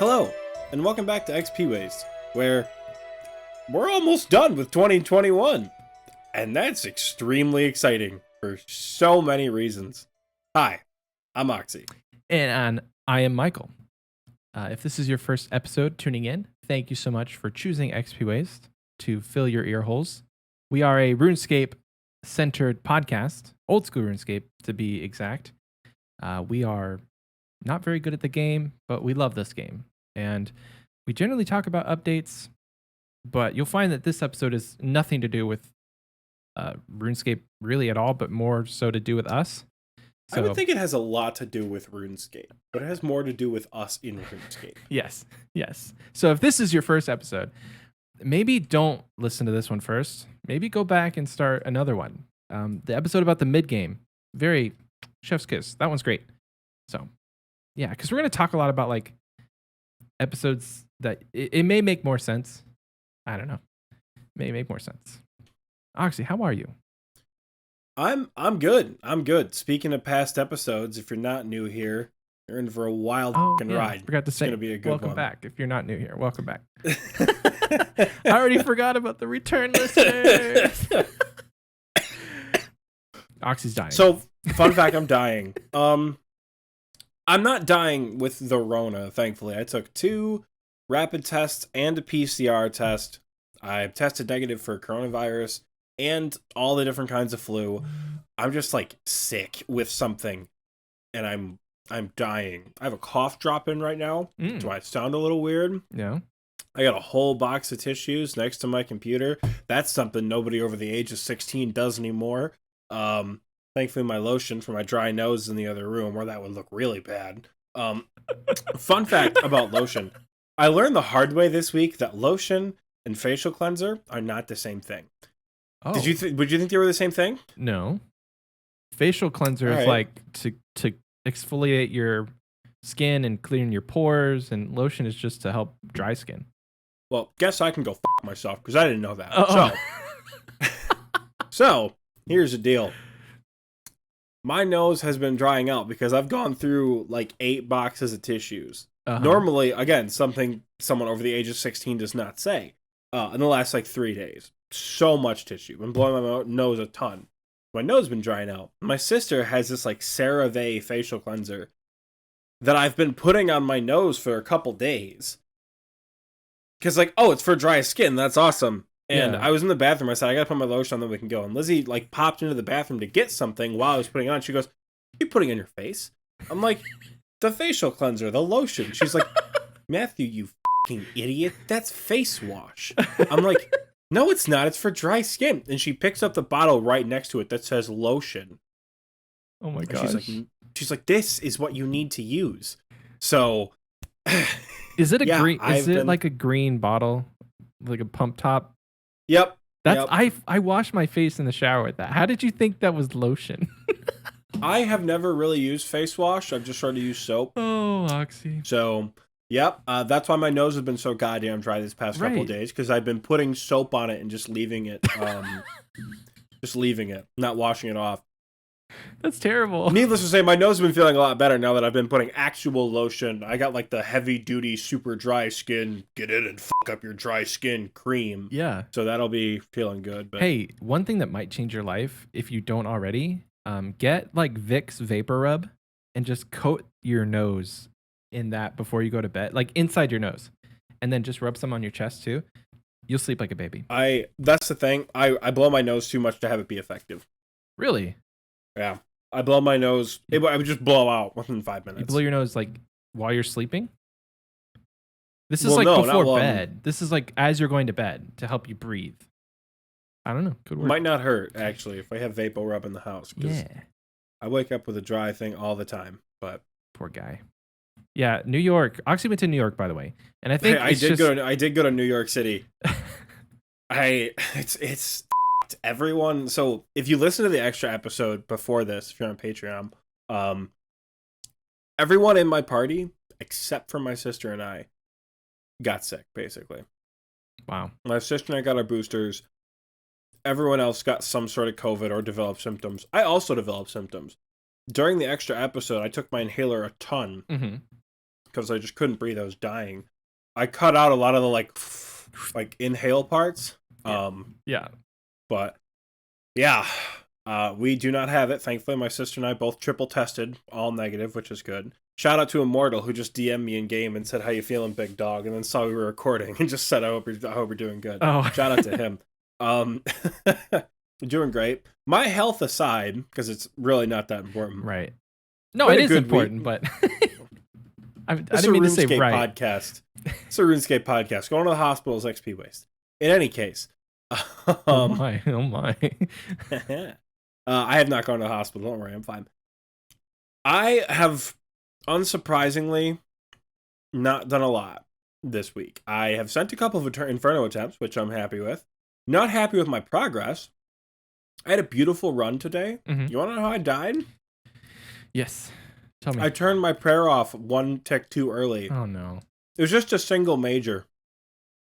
Hello, and welcome back to XP Waste, where we're almost done with 2021, and that's extremely exciting for so many reasons. Hi, I'm Oxie. And I am Michael. If this is your first episode tuning in, thank you so much for choosing XP Waste to fill your ear holes. We are a RuneScape-centered podcast, Old School RuneScape to be exact. We are not very good at the game, but we love this game. And we generally talk about updates, but you'll find that this episode is nothing to do with RuneScape really at all, but more so to do with us. So, I would think it has a lot to do with RuneScape, but it has more to do with us in RuneScape. Yes. So if this is your first episode, maybe don't listen to this one first. Maybe go back and start another one. The episode about the mid-game, very chef's kiss. That one's great. So, yeah, because we're going to talk a lot about like episodes that it may make more sense. I don't know. May make more sense. Oxie, how are you? I'm good. Speaking of past episodes, if you're not new here, you're in for a wild ride. Forgot to say, it's gonna be a good welcome one. back. If you're not new here, welcome back. I already forgot about the return listeners. Oxie's dying. So, fun fact, I'm dying. I'm not dying with the Rona, thankfully. I took 2 rapid tests and a PCR test. I tested negative for coronavirus and all the different kinds of flu. I'm just like sick with something, and I'm dying. I have a cough drop in right now. Do I sound a little weird? Yeah. I got a whole box of tissues next to my computer. That's something nobody over the age of 16 does anymore. Thankfully, my lotion for my dry nose is in the other room, where that would look really bad. Fun fact about lotion. I learned the hard way this week that lotion and facial cleanser are not the same thing. Oh. Would you think they were the same thing? No. Facial cleanser is like to exfoliate your skin and clean your pores, and lotion is just to help dry skin. Well, guess I can go fuck myself because I didn't know that. Uh-oh. So here's the deal. My nose has been drying out because I've gone through like 8 boxes of tissues. Normally, again, something someone over the age of 16 does not say. In the last like 3 days, so much tissue. Been blowing my nose a ton. My nose has been drying out. My sister has this like CeraVe facial cleanser that I've been putting on my nose for a couple days. Because like, oh, it's for dry skin. That's awesome. And I was in the bathroom. I said, I gotta put my lotion on, then we can go. And Lizzie like popped into the bathroom to get something while I was putting it on. She goes, "You putting it on your face?" I'm like, "The facial cleanser, the lotion." She's like, "Matthew, you fucking idiot. That's face wash." I'm like, "No, it's not. It's for dry skin." And she picks up the bottle right next to it that says lotion. Oh my gosh. She's like, "This is what you need to use." So, is it a green? Is it like a green bottle, like a pump top? Yep. That's I washed my face in the shower with that. How did you think that was lotion? I have never really used face wash. I've just started to use soap. Oh, Oxy. So, yep. That's why my nose has been so goddamn dry this past couple of days, because I've been putting soap on it and just leaving it. Not washing it off. That's terrible. Needless to say, my nose has been feeling a lot better now that I've been putting actual lotion. I got like the heavy duty, super dry skin, get in and fuck up your dry skin cream. Yeah. So that'll be feeling good. But hey, one thing that might change your life, if you don't already, get like Vicks Vapor Rub and just coat your nose in that before you go to bed, like inside your nose, and then just rub some on your chest too. You'll sleep like a baby. That's the thing. I blow my nose too much to have it be effective. Really? Yeah. I blow my nose. I would just blow out within 5 minutes. You blow your nose like while you're sleeping? This is before bed. This is like as you're going to bed to help you breathe. I don't know. Could work. Might not hurt, actually, if I have Vapor Rub in the house. Yeah. I wake up with a dry thing all the time, but... Poor guy. Yeah, New York. Oxie went to New York, by the way. And I think I did go to New York City. It's everyone. So if you listen to the extra episode before this, if you're on Patreon, everyone in my party, except for my sister and I, got sick, basically. Wow. My sister and I got our boosters. Everyone else got some sort of COVID or developed symptoms. I also developed symptoms. During the extra episode, I took my inhaler a ton. because I just couldn't breathe. I was dying. I cut out a lot of the like inhale parts. Yeah. But yeah, we do not have it. Thankfully, my sister and I both triple tested, all negative, which is good. Shout out to Immortal, who just DM'd me in game and said, "How you feeling, big dog?" And then saw we were recording and just said, "I hope we're doing good." Oh, shout out to him. Doing great. My health aside, because it's really not that important. Right. No, it is important, but I didn't mean to say right. Podcast. It's a RuneScape podcast. Going to the hospital is XP waste. In any case. Oh my. I have not gone to the hospital. Don't worry, I'm fine. I have, unsurprisingly, not done a lot this week. I have sent a couple of Inferno attempts, which I'm happy with. Not happy with my progress. I had a beautiful run today. Mm-hmm. You want to know how I died? Yes. Tell me. I turned my prayer off one tick too early. Oh, no. It was just a single major.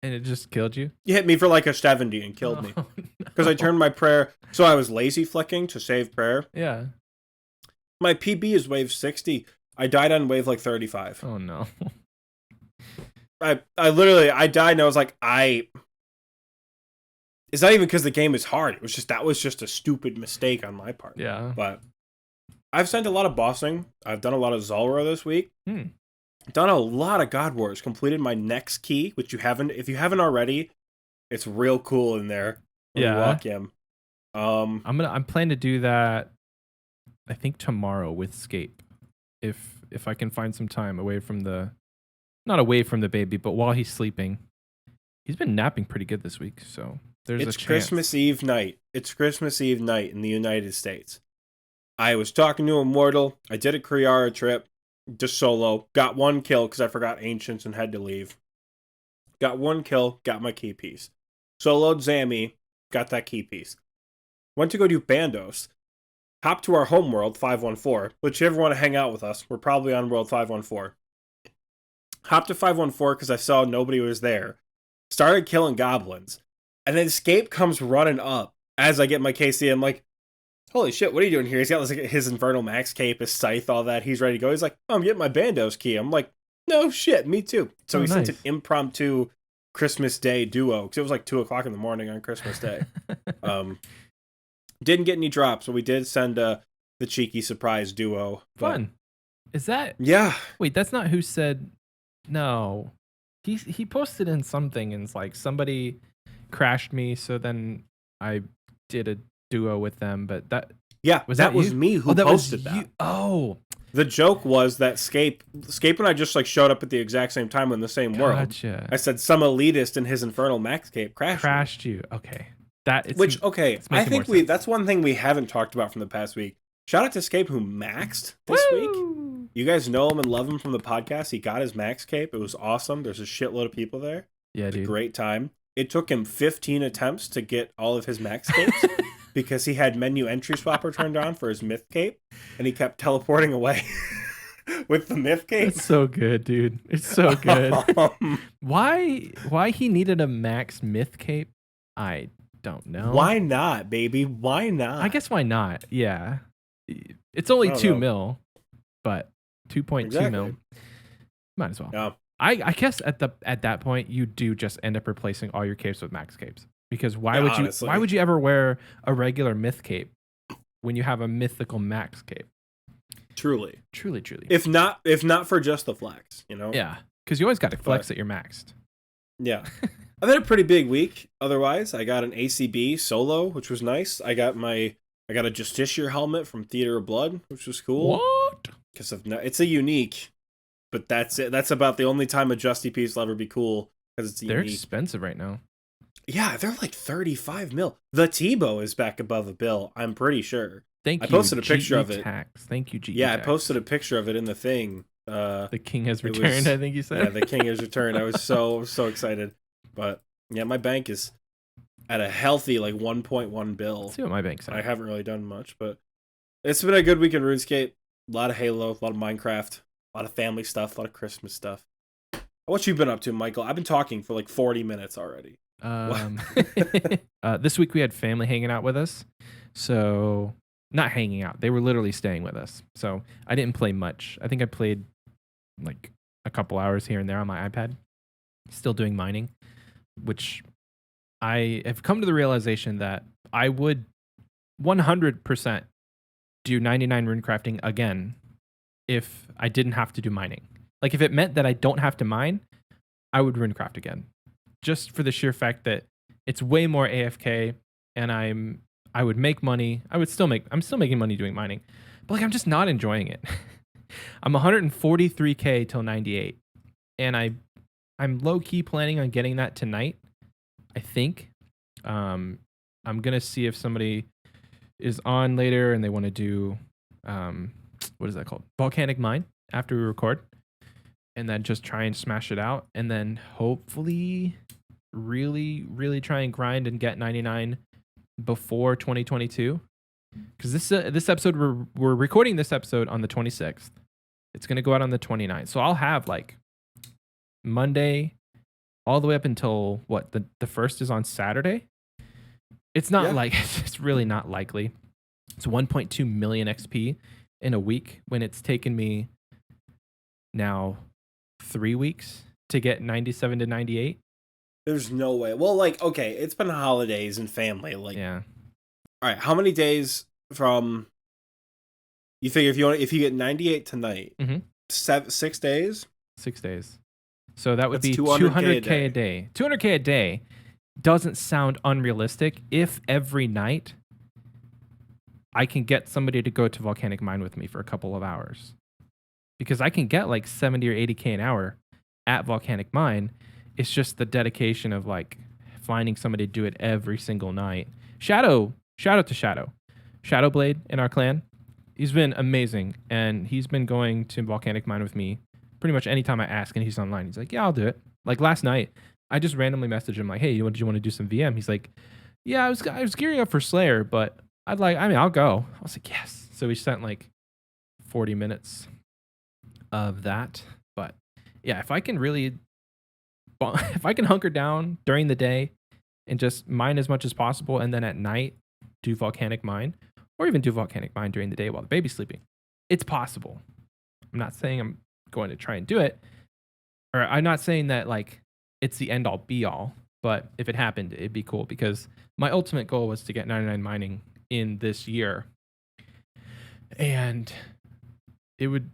And it just killed you? You hit me for like a 70 and killed me. Because I turned my prayer... So I was lazy flicking to save prayer. Yeah. My PB is wave 60. I died on wave like 35. Oh, no. I died and I was like, It's not even because the game is hard. It was just, that was just a stupid mistake on my part. Yeah. But I've sent a lot of bossing. I've done a lot of Zulrah this week. Done a lot of God Wars. Completed my next key, which you haven't. If you haven't already, it's real cool in there. When you walk in. I'm planning to do that. I think tomorrow with Scape, if I can find some time away from not away from the baby, but while he's sleeping. He's been napping pretty good this week, so there's a chance. It's Christmas Eve night. It's Christmas Eve night in the United States. I was talking to Immortal. I did a Kriara trip. Just solo. Got one kill because I forgot Ancients and had to leave. Got one kill. Got my key piece. Soloed Zammy. Got that key piece. Went to go do Bandos. Hopped to our home world, 514. Which if you ever want to hang out with us, we're probably on world 514. Hopped to 514 because I saw nobody was there. Started killing goblins. And then Escape comes running up as I get my KC. I'm like, holy shit, what are you doing here? He's got his Infernal Max Cape, his Scythe, all that. He's ready to go. He's like, oh, I'm getting my Bandos key. I'm like, no shit, me too. So he sent an impromptu Christmas Day duo, because it was like 2 o'clock in the morning on Christmas Day. Didn't get any drops, but we did send the cheeky surprise duo. Fun. Is that? Yeah. Wait, that's not who said no. He posted in something and it's like somebody crashed me, so then I did a duo with them, but that was me who posted that. Oh. The joke was that Scape and I just like showed up at the exact same time in the same world. I said some elitist in his Infernal Max Cape crashed you. Okay. I think that's one thing we haven't talked about from the past week. Shout out to Scape who maxed this week. You guys know him and love him from the podcast. He got his max cape. It was awesome. There's a shitload of people there. Yeah, dude. A great time. It took him 15 attempts to get all of his max capes because he had menu entry swapper turned on for his myth cape, and he kept teleporting away with the myth cape. It's so good, dude. It's so good. Why he needed a max myth cape? I don't know. Why not, baby? Why not? I guess why not? Yeah. It's only 2 mil, but 2.2 mil. Might as well. Yeah. I guess at that point you do just end up replacing all your capes with max capes, because why would you ever wear a regular myth cape when you have a mythical max cape? Truly. If not for just the flex, you know. Yeah, because you always got to flex that you're maxed. Yeah. I've had a pretty big week. Otherwise, I got an ACB solo, which was nice. I got a Justiciar helmet from Theater of Blood, which was cool. What? Because it's a unique, but that's it. That's about the only time a Justy piece will ever be cool, because it's unique. They're expensive right now. Yeah, they're like 35 mil. The Tebow is back above a bill, I'm pretty sure. I posted a picture of it. Thank you, GE. Yeah, Tax. I posted a picture of it in the thing. The king has returned, I think you said. Yeah, the king has returned. I was so excited. But yeah, my bank is at a healthy like 1.1 bill. Let's see what my bank's at. I haven't really done much, but it's been a good week in RuneScape. A lot of Halo, a lot of Minecraft, a lot of family stuff, a lot of Christmas stuff. What you been up to, Michael? I've been talking for like 40 minutes already. This week we had family hanging out with us. So, not hanging out. They were literally staying with us. So, I didn't play much. I think I played like a couple hours here and there on my iPad, still doing mining, which I have come to the realization that I would 100% do 99 rune crafting again if I didn't have to do mining. Like if it meant that I don't have to mine, I would rune craft again, just for the sheer fact that it's way more AFK, and I would make money. I'm still making money doing mining, but like I'm just not enjoying it. I'm 143k till 98, and I'm low key planning on getting that tonight. I think I'm gonna see if somebody is on later and they want to do what is that called, volcanic mine, after we record, and then just try and smash it out, and then hopefully really try and grind and get 99 before 2022, because this episode, we're recording this episode on the 26th. It's going to go out on the 29th, so I'll have like Monday all the way up until what, the first is on Saturday. It's not like it's really not likely. It's 1.2 million XP in a week when it's taken me now 3 weeks to get 97 to 98. There's no way. Well, like, okay, it's been holidays and family. Like, yeah. All right, how many days from? You figure if you get 98 tonight, 6 days. 6 days. So that would That's be 200K a day. 200K a day doesn't sound unrealistic if every night I can get somebody to go to Volcanic Mine with me for a couple of hours. Because I can get like 70 or 80K an hour at Volcanic Mine. It's just the dedication of like finding somebody to do it every single night. Shout out to Shadowblade in our clan. He's been amazing, and he's been going to Volcanic Mine with me pretty much anytime I ask, and he's online. He's like, yeah, I'll do it. Like last night, I just randomly messaged him like, hey, do you want to do some VM? He's like, yeah, I was gearing up for Slayer, but I'll go. I was like, yes. So we spent like 40 minutes of that. But yeah, if I can hunker down during the day and just mine as much as possible, and then at night do Volcanic Mine, or even do Volcanic Mine during the day while the baby's sleeping, it's possible. I'm not saying I'm going to try and do it, or I'm not saying that like it's the end all be all, but if it happened, it'd be cool, because my ultimate goal was to get 99 mining in this year, and it would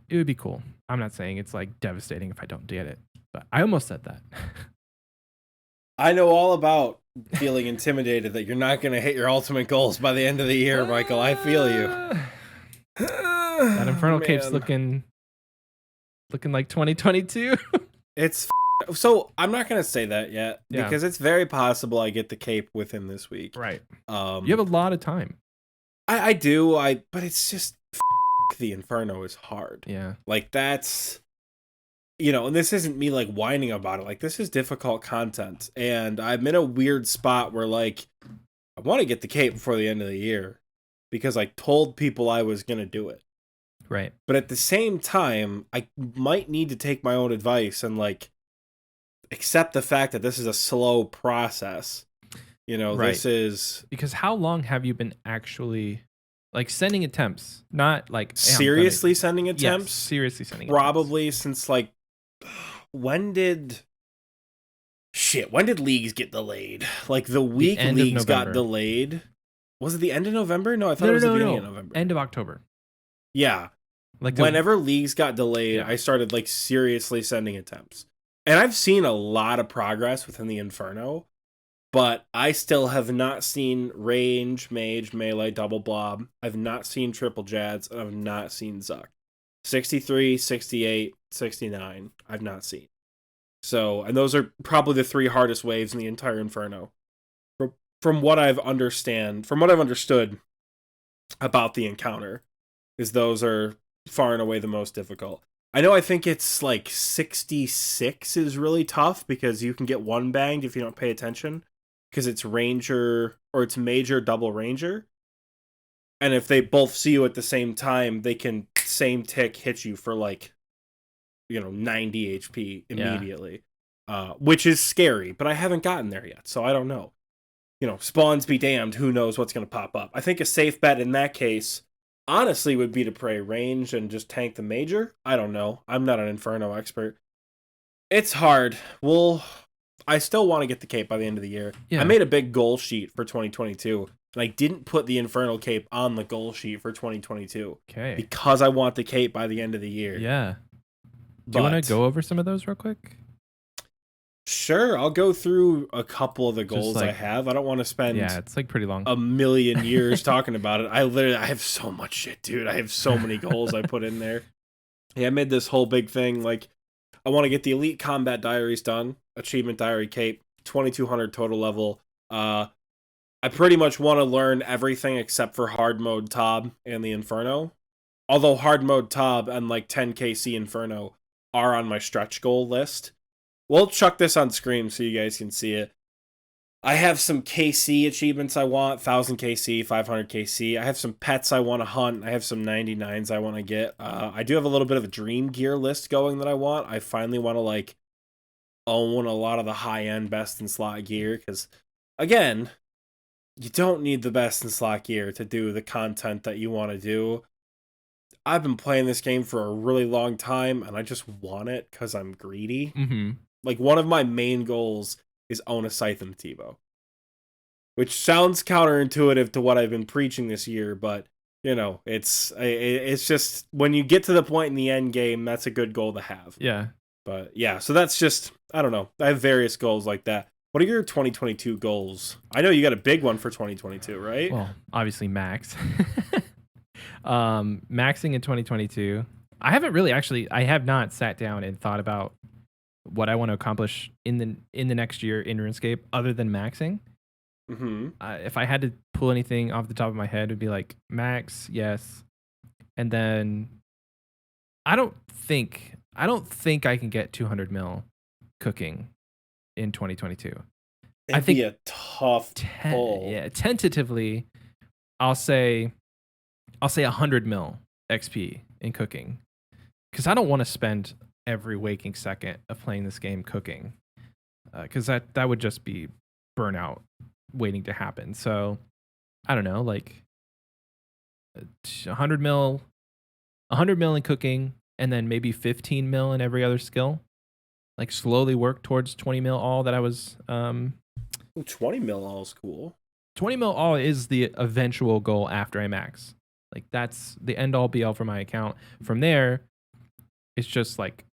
be cool. I'm not saying it's like devastating if I don't get it, but I almost said that. I know all about feeling intimidated that you're not going to hit your ultimate goals by the end of the year, Michael. I feel you. That Infernal Cape's looking like 2022. It's so I'm not going to say that yet, because it's very possible I get the cape within this week. Right. You have a lot of time. I do. But it's just the Inferno is hard. Yeah. Like that's, and this isn't me like whining about it. Like this is difficult content, and I'm in a weird spot where like I want to get the cape before the end of the year because I told people I was going to do it. Right. But at the same time, I might need to take my own advice and like accept the fact that this is a slow process. Right. This is because how long have you been actually like sending attempts? Not like seriously sending attempts? Yes, seriously sending probably attempts. Since like when did leagues get delayed? Like the week leagues got delayed. Was it the end of November? No, I thought it was the beginning of November. End of October. Yeah. Like whenever leagues got delayed, I started like seriously sending attempts. And I've seen a lot of progress within the Inferno, but I still have not seen range, mage, melee, double blob. I've not seen triple jads, and I've not seen Zuck. 63, 68, 69, I've not seen. So, and those are probably the 3 hardest waves in the entire Inferno. From what I've understood about the encounter, is those are far and away the most difficult. I think it's like 66 is really tough because you can get one banged if you don't pay attention, because it's ranger or it's major double ranger. And if they both see you at the same time, they can same tick hit you for like, 90 HP immediately, which is scary, but I haven't gotten there yet. So I don't know, spawns be damned. Who knows what's going to pop up? I think a safe bet in that case honestly would be to pray range and just tank the major. I don't know. I'm not an Inferno expert. It's hard. Well, I still want to get the cape by the end of the year. Yeah. I made a big goal sheet for 2022, and I didn't put the Infernal cape on the goal sheet for 2022. Okay. Because I want the cape by the end of the year. Yeah. Do you want to go over some of those real quick? Sure, I'll go through a couple of the goals I have. I don't want to spend it's like pretty long. a million years talking about it. I have so much shit, dude. I have so many goals I put in there. Yeah, I made this whole big thing. Like, I want to get the Elite Combat Diaries done. Achievement Diary Cape, 2200 total level. I pretty much want to learn everything except for Hard Mode Tob and the Inferno. Although Hard Mode Tob and like 10kc Inferno are on my stretch goal list. We'll chuck this on screen so you guys can see it. I have some KC achievements I want, 1000 KC, 500 KC. I have some pets I want to hunt. I have some 99s I want to get. I do have a little bit of a dream gear list going that I want. I finally want to like own a lot of the high-end best in slot gear because, again, you don't need the best in slot gear to do the content that you want to do. I've been playing this game for a really long time, and I just want it because I'm greedy. Mm-hmm. Like, one of my main goals is own a Scythe and Teebo. Which sounds counterintuitive to what I've been preaching this year, but, you know, it's just, when you get to the point in the end game, that's a good goal to have. Yeah. But, yeah, so that's just, I don't know. I have various goals like that. What are your 2022 goals? I know you got a big one for 2022, right? Well, obviously max. Maxing in 2022. I have not sat down and thought about what I want to accomplish in the next year in RuneScape other than maxing. Mm-hmm. If I had to pull anything off the top of my head, it would be like max, yes. And then I don't think I can get 200 mil cooking in 2022. I think a tough pull. Yeah, tentatively, I'll say 100 mil XP in cooking, because I don't want to spend every waking second of playing this game cooking, because that would just be burnout waiting to happen. So I don't know, like 100 mil in cooking, and then maybe 15 mil in every other skill. Like slowly work towards 20 mil all that I was. 20 mil all is cool. 20 mil all is the eventual goal after I max. Like that's the end all be all for my account. From there, it's just like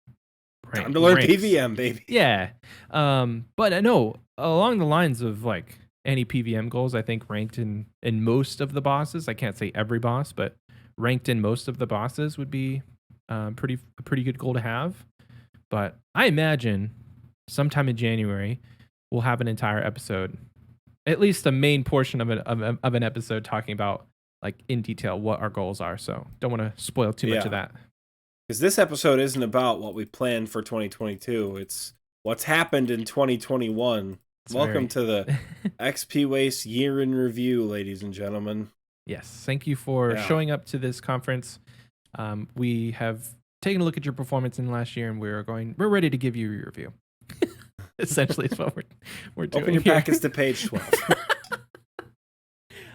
time to learn PVM, baby. Yeah. But I know along the lines of like any PVM goals, I think ranked in most of the bosses. I can't say every boss, but ranked in most of the bosses would be a pretty good goal to have. But I imagine sometime in January we'll have an entire episode, at least a main portion of an episode talking about like in detail what our goals are. So don't want to spoil too much of that. Because this episode isn't about what we planned for 2022. It's what's happened in 2021. Welcome to the XP Waste Year in Review, ladies and gentlemen. Yes. Thank you for showing up to this conference. We have taken a look at your performance in the last year, and we're ready to give you your review. Essentially, is what we're doing. Open your packets to page 12.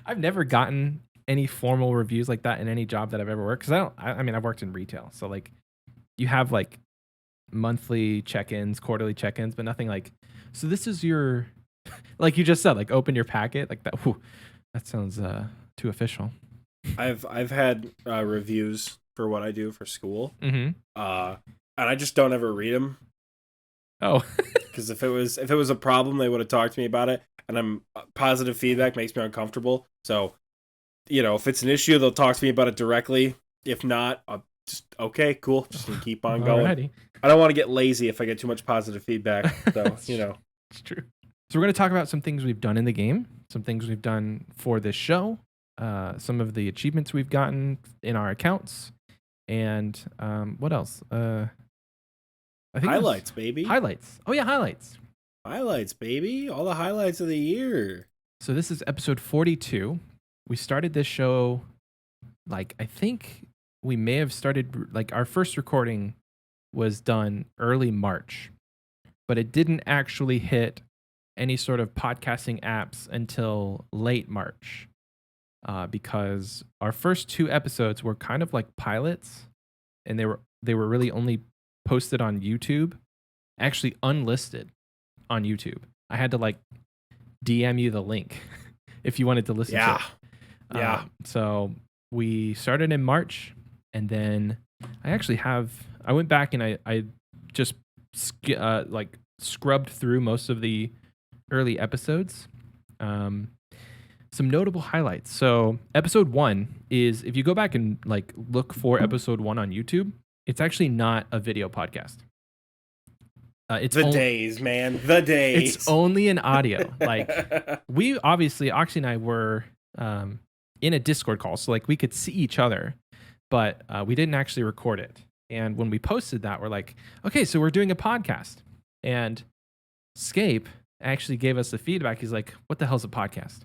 I've never gotten any formal reviews like that in any job that I've ever worked. Because I've worked in retail, so like you have like monthly check-ins, quarterly check-ins, but nothing like. So this is your, like you just said, like open your packet like that. Whew, that sounds too official. I've had reviews for what I do for school, mm-hmm. And I just don't ever read them. Oh, because if it was a problem, they would have talked to me about it. And positive feedback makes me uncomfortable. So, you know, if it's an issue, they'll talk to me about it directly. If not, I'll just okay, cool, just gonna keep on going. Alrighty. I don't want to get lazy if I get too much positive feedback. So you know, it's true. So we're gonna talk about some things we've done in the game, some things we've done for this show, some of the achievements we've gotten in our accounts, and what else? I think highlights, baby. Highlights. Oh yeah, highlights. Highlights, baby. All the highlights of the year. So this is episode 42. We started this show, like I think we may have started, like our first recording was done early March, but it didn't actually hit any sort of podcasting apps until late March. because our first 2 episodes were kind of like pilots, and they were really only posted on YouTube, actually unlisted on YouTube. I had to like DM you the link if you wanted to listen to it. Yeah. So we started in March, and then I went back and I just like scrubbed through most of the early episodes. Some notable highlights. So episode 1 is, if you go back and like look for episode 1 on YouTube, it's actually not a video podcast. It's the days, man. The days. It's only an audio. Like, we obviously, Oxie and I were in a Discord call, so like we could see each other, but we didn't actually record it. And when we posted that, we're like, okay, so we're doing a podcast. And Scape actually gave us the feedback. He's like, what the hell's a podcast?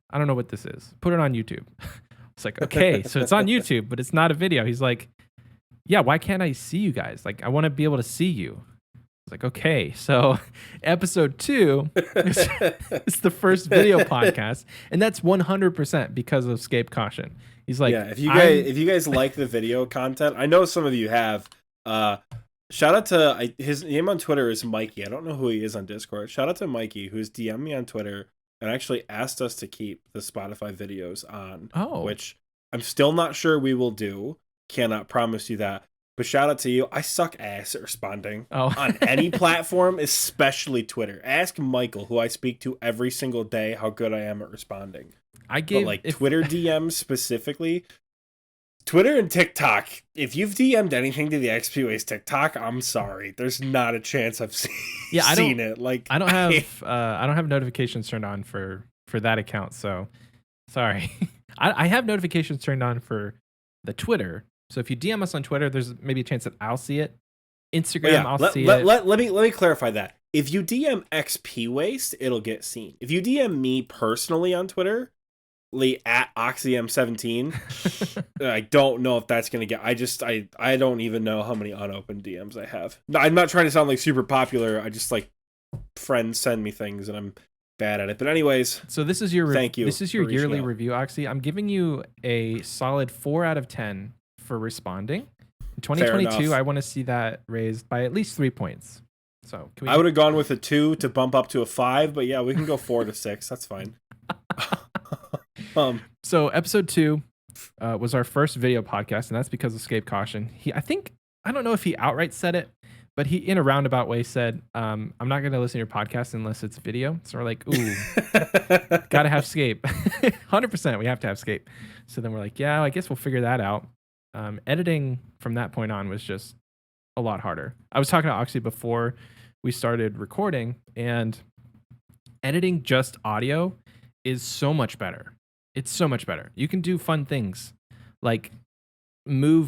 I don't know what this is. Put it on YouTube. It's like, okay, so it's on YouTube, but it's not a video. He's like, yeah, why can't I see you guys? Like, I want to be able to see you. It's like, okay, so episode 2 is the first video podcast, and that's 100% because of Scape Caution. He's like, yeah, if you guys like the video content, I know some of you have. Shout out to his name on Twitter is Mikey. I don't know who he is on Discord. Shout out to Mikey, who's DM'd me on Twitter and actually asked us to keep the Spotify videos on. Oh, which I'm still not sure we will do. Cannot promise you that. But shout out to you. I suck ass at responding on any platform, especially Twitter. Ask Michael, who I speak to every single day, how good I am at responding. Twitter DMs specifically, Twitter and TikTok. If you've DM'd anything to the XP Waste TikTok, I'm sorry. There's not a chance I've seen it. Like, I don't have notifications turned on for that account. So sorry. I have notifications turned on for the Twitter. So if you DM us on Twitter, there's maybe a chance that I'll see it. Instagram, I'll see it. Let me clarify that. If you DM XP Waste, it'll get seen. If you DM me personally on Twitter, at OxyM17, I don't know if that's gonna get. I don't even know how many unopened DMs I have. No, I'm not trying to sound like super popular. I just like friends send me things and I'm bad at it. But anyways, so this is your thank you. This is your yearly review, Oxy. I'm giving you a solid 4 out of 10 for responding. In 2022, I want to see that raised by at least 3 points. So I would have gone with a 2 to bump up to a 5, but yeah, we can go 4 to 6. That's fine. So episode 2 was our first video podcast, and that's because of Scape Caution. I don't know if he outright said it, but he, in a roundabout way, said, I'm not going to listen to your podcast unless it's video. So we're like, ooh, gotta have Scape. 100%, we have to have Scape. So then we're like, yeah, I guess we'll figure that out. Editing from that point on was just a lot harder. I was talking to Oxy before we started recording, and editing just audio is so much better. It's so much better. You can do fun things like you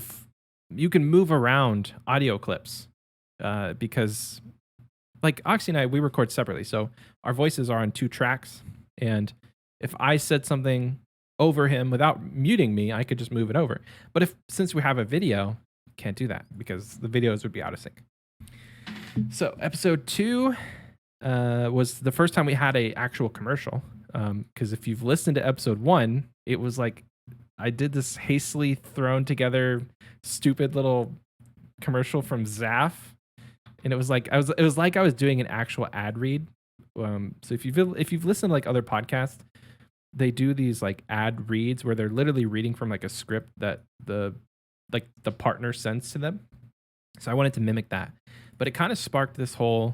can move around audio clips because like Oxy and I, we record separately. So our voices are on 2 tracks. And if I said something over him without muting me, I could just move it over. But since we have a video, can't do that because the videos would be out of sync. So episode 2 was the first time we had a actual commercial. Because if you've listened to episode 1, it was like I did this hastily thrown together stupid little commercial from Zaf, and it was like I was doing an actual ad read. So if you've listened to like other podcasts, they do these like ad reads where they're literally reading from like a script that the partner sends to them. So I wanted to mimic that, but it kind of sparked this whole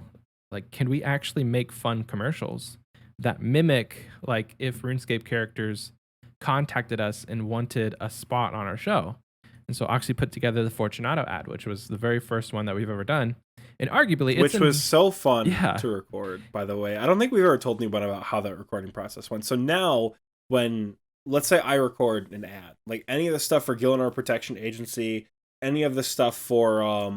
like, can we actually make fun commercials that mimic like if RuneScape characters contacted us and wanted a spot on our show? And so Oxy put together the Fortunato ad, which was the very first one that we've ever done. And arguably, which was so fun to record, by the way. I don't think we've ever told anyone about how that recording process went. So now when, let's say I record an ad, like any of the stuff for Gillenor Protection Agency, any of the stuff for,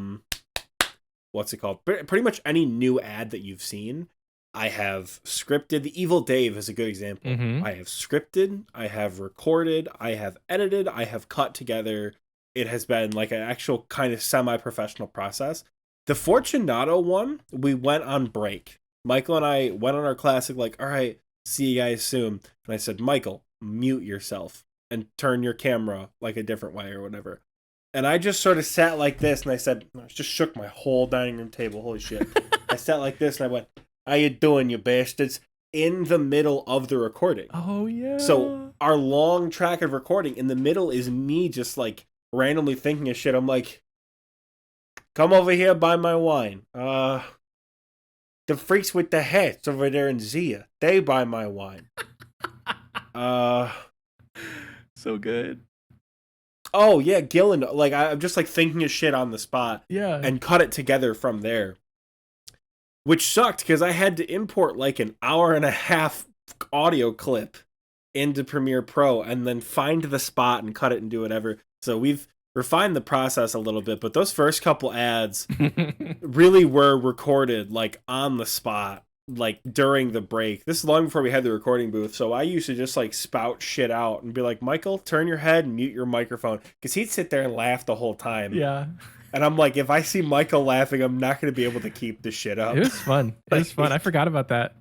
what's it called? Pretty much any new ad that you've seen, I have scripted. The Evil Dave is a good example. Mm-hmm. I have scripted, I have recorded, I have edited, I have cut together. It has been like an actual kind of semi-professional process. The Fortunato one, we went on break. Michael and I went on our classic, like, all right, see you guys soon. And I said, Michael, mute yourself and turn your camera like a different way or whatever. And I just sort of sat like this, and I said, I just shook my whole dining room table. Holy shit. I sat like this, and I went, how you doing, you bastards? In the middle of the recording. Oh, yeah. So our long track of recording, in the middle is me just, like, randomly thinking of shit. I'm like, come over here, buy my wine. The freaks with the hats over there in Zia, they buy my wine. So good. Oh, yeah, Gillen. Like, I'm just, like, thinking of shit on the spot. Yeah. And cut it together from there. Which sucked, because I had to import, like, an hour and a half audio clip into Premiere Pro and then find the spot and cut it and do whatever. So we've refined the process a little bit, but those first couple ads really were recorded, like, on the spot, like, during the break. This is long before we had the recording booth, so I used to just, like, spout shit out and be like, Michael, turn your head and mute your microphone, because he'd sit there and laugh the whole time. Yeah. And I'm like, if I see Michael laughing, I'm not going to be able to keep this shit up. It was fun. It was fun. I forgot about that.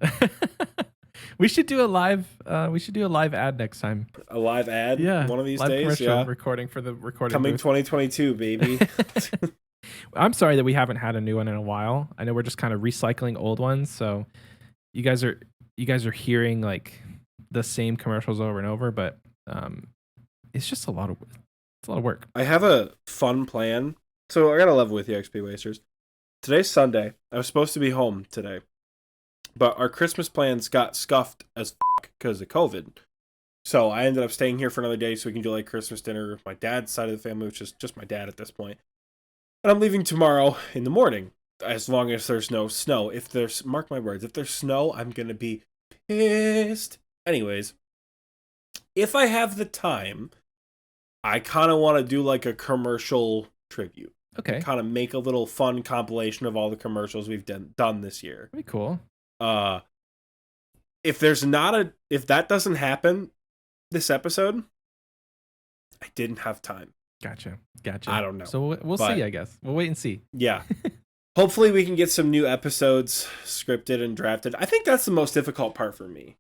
We should do a live ad next time. A live ad? Yeah. One of these live days? Commercial Yeah. recording for the recording Coming booth. 2022, baby. I'm sorry that we haven't had a new one in a while. I know we're just kind of recycling old ones, so you guys are hearing like the same commercials over and over, but it's just a lot of work. I have a fun plan. So I got to level with you, XP Wasters. Today's Sunday. I was supposed to be home today, but our Christmas plans got scuffed as fuck because of COVID. So I ended up staying here for another day so we can do like Christmas dinner with my dad's side of the family, which is just my dad at this point. And I'm leaving tomorrow in the morning, as long as there's no snow. If there's, mark my words, if there's snow, I'm going to be pissed. Anyways, if I have the time, I kind of want to do like a commercial tribute. Okay. Kind of make a little fun compilation of all the commercials we've done this year. Pretty cool. If that doesn't happen this episode, I didn't have time. Gotcha. I don't know. So we'll see, I guess. We'll wait and see. Yeah. Hopefully we can get some new episodes scripted and drafted. I think that's the most difficult part for me.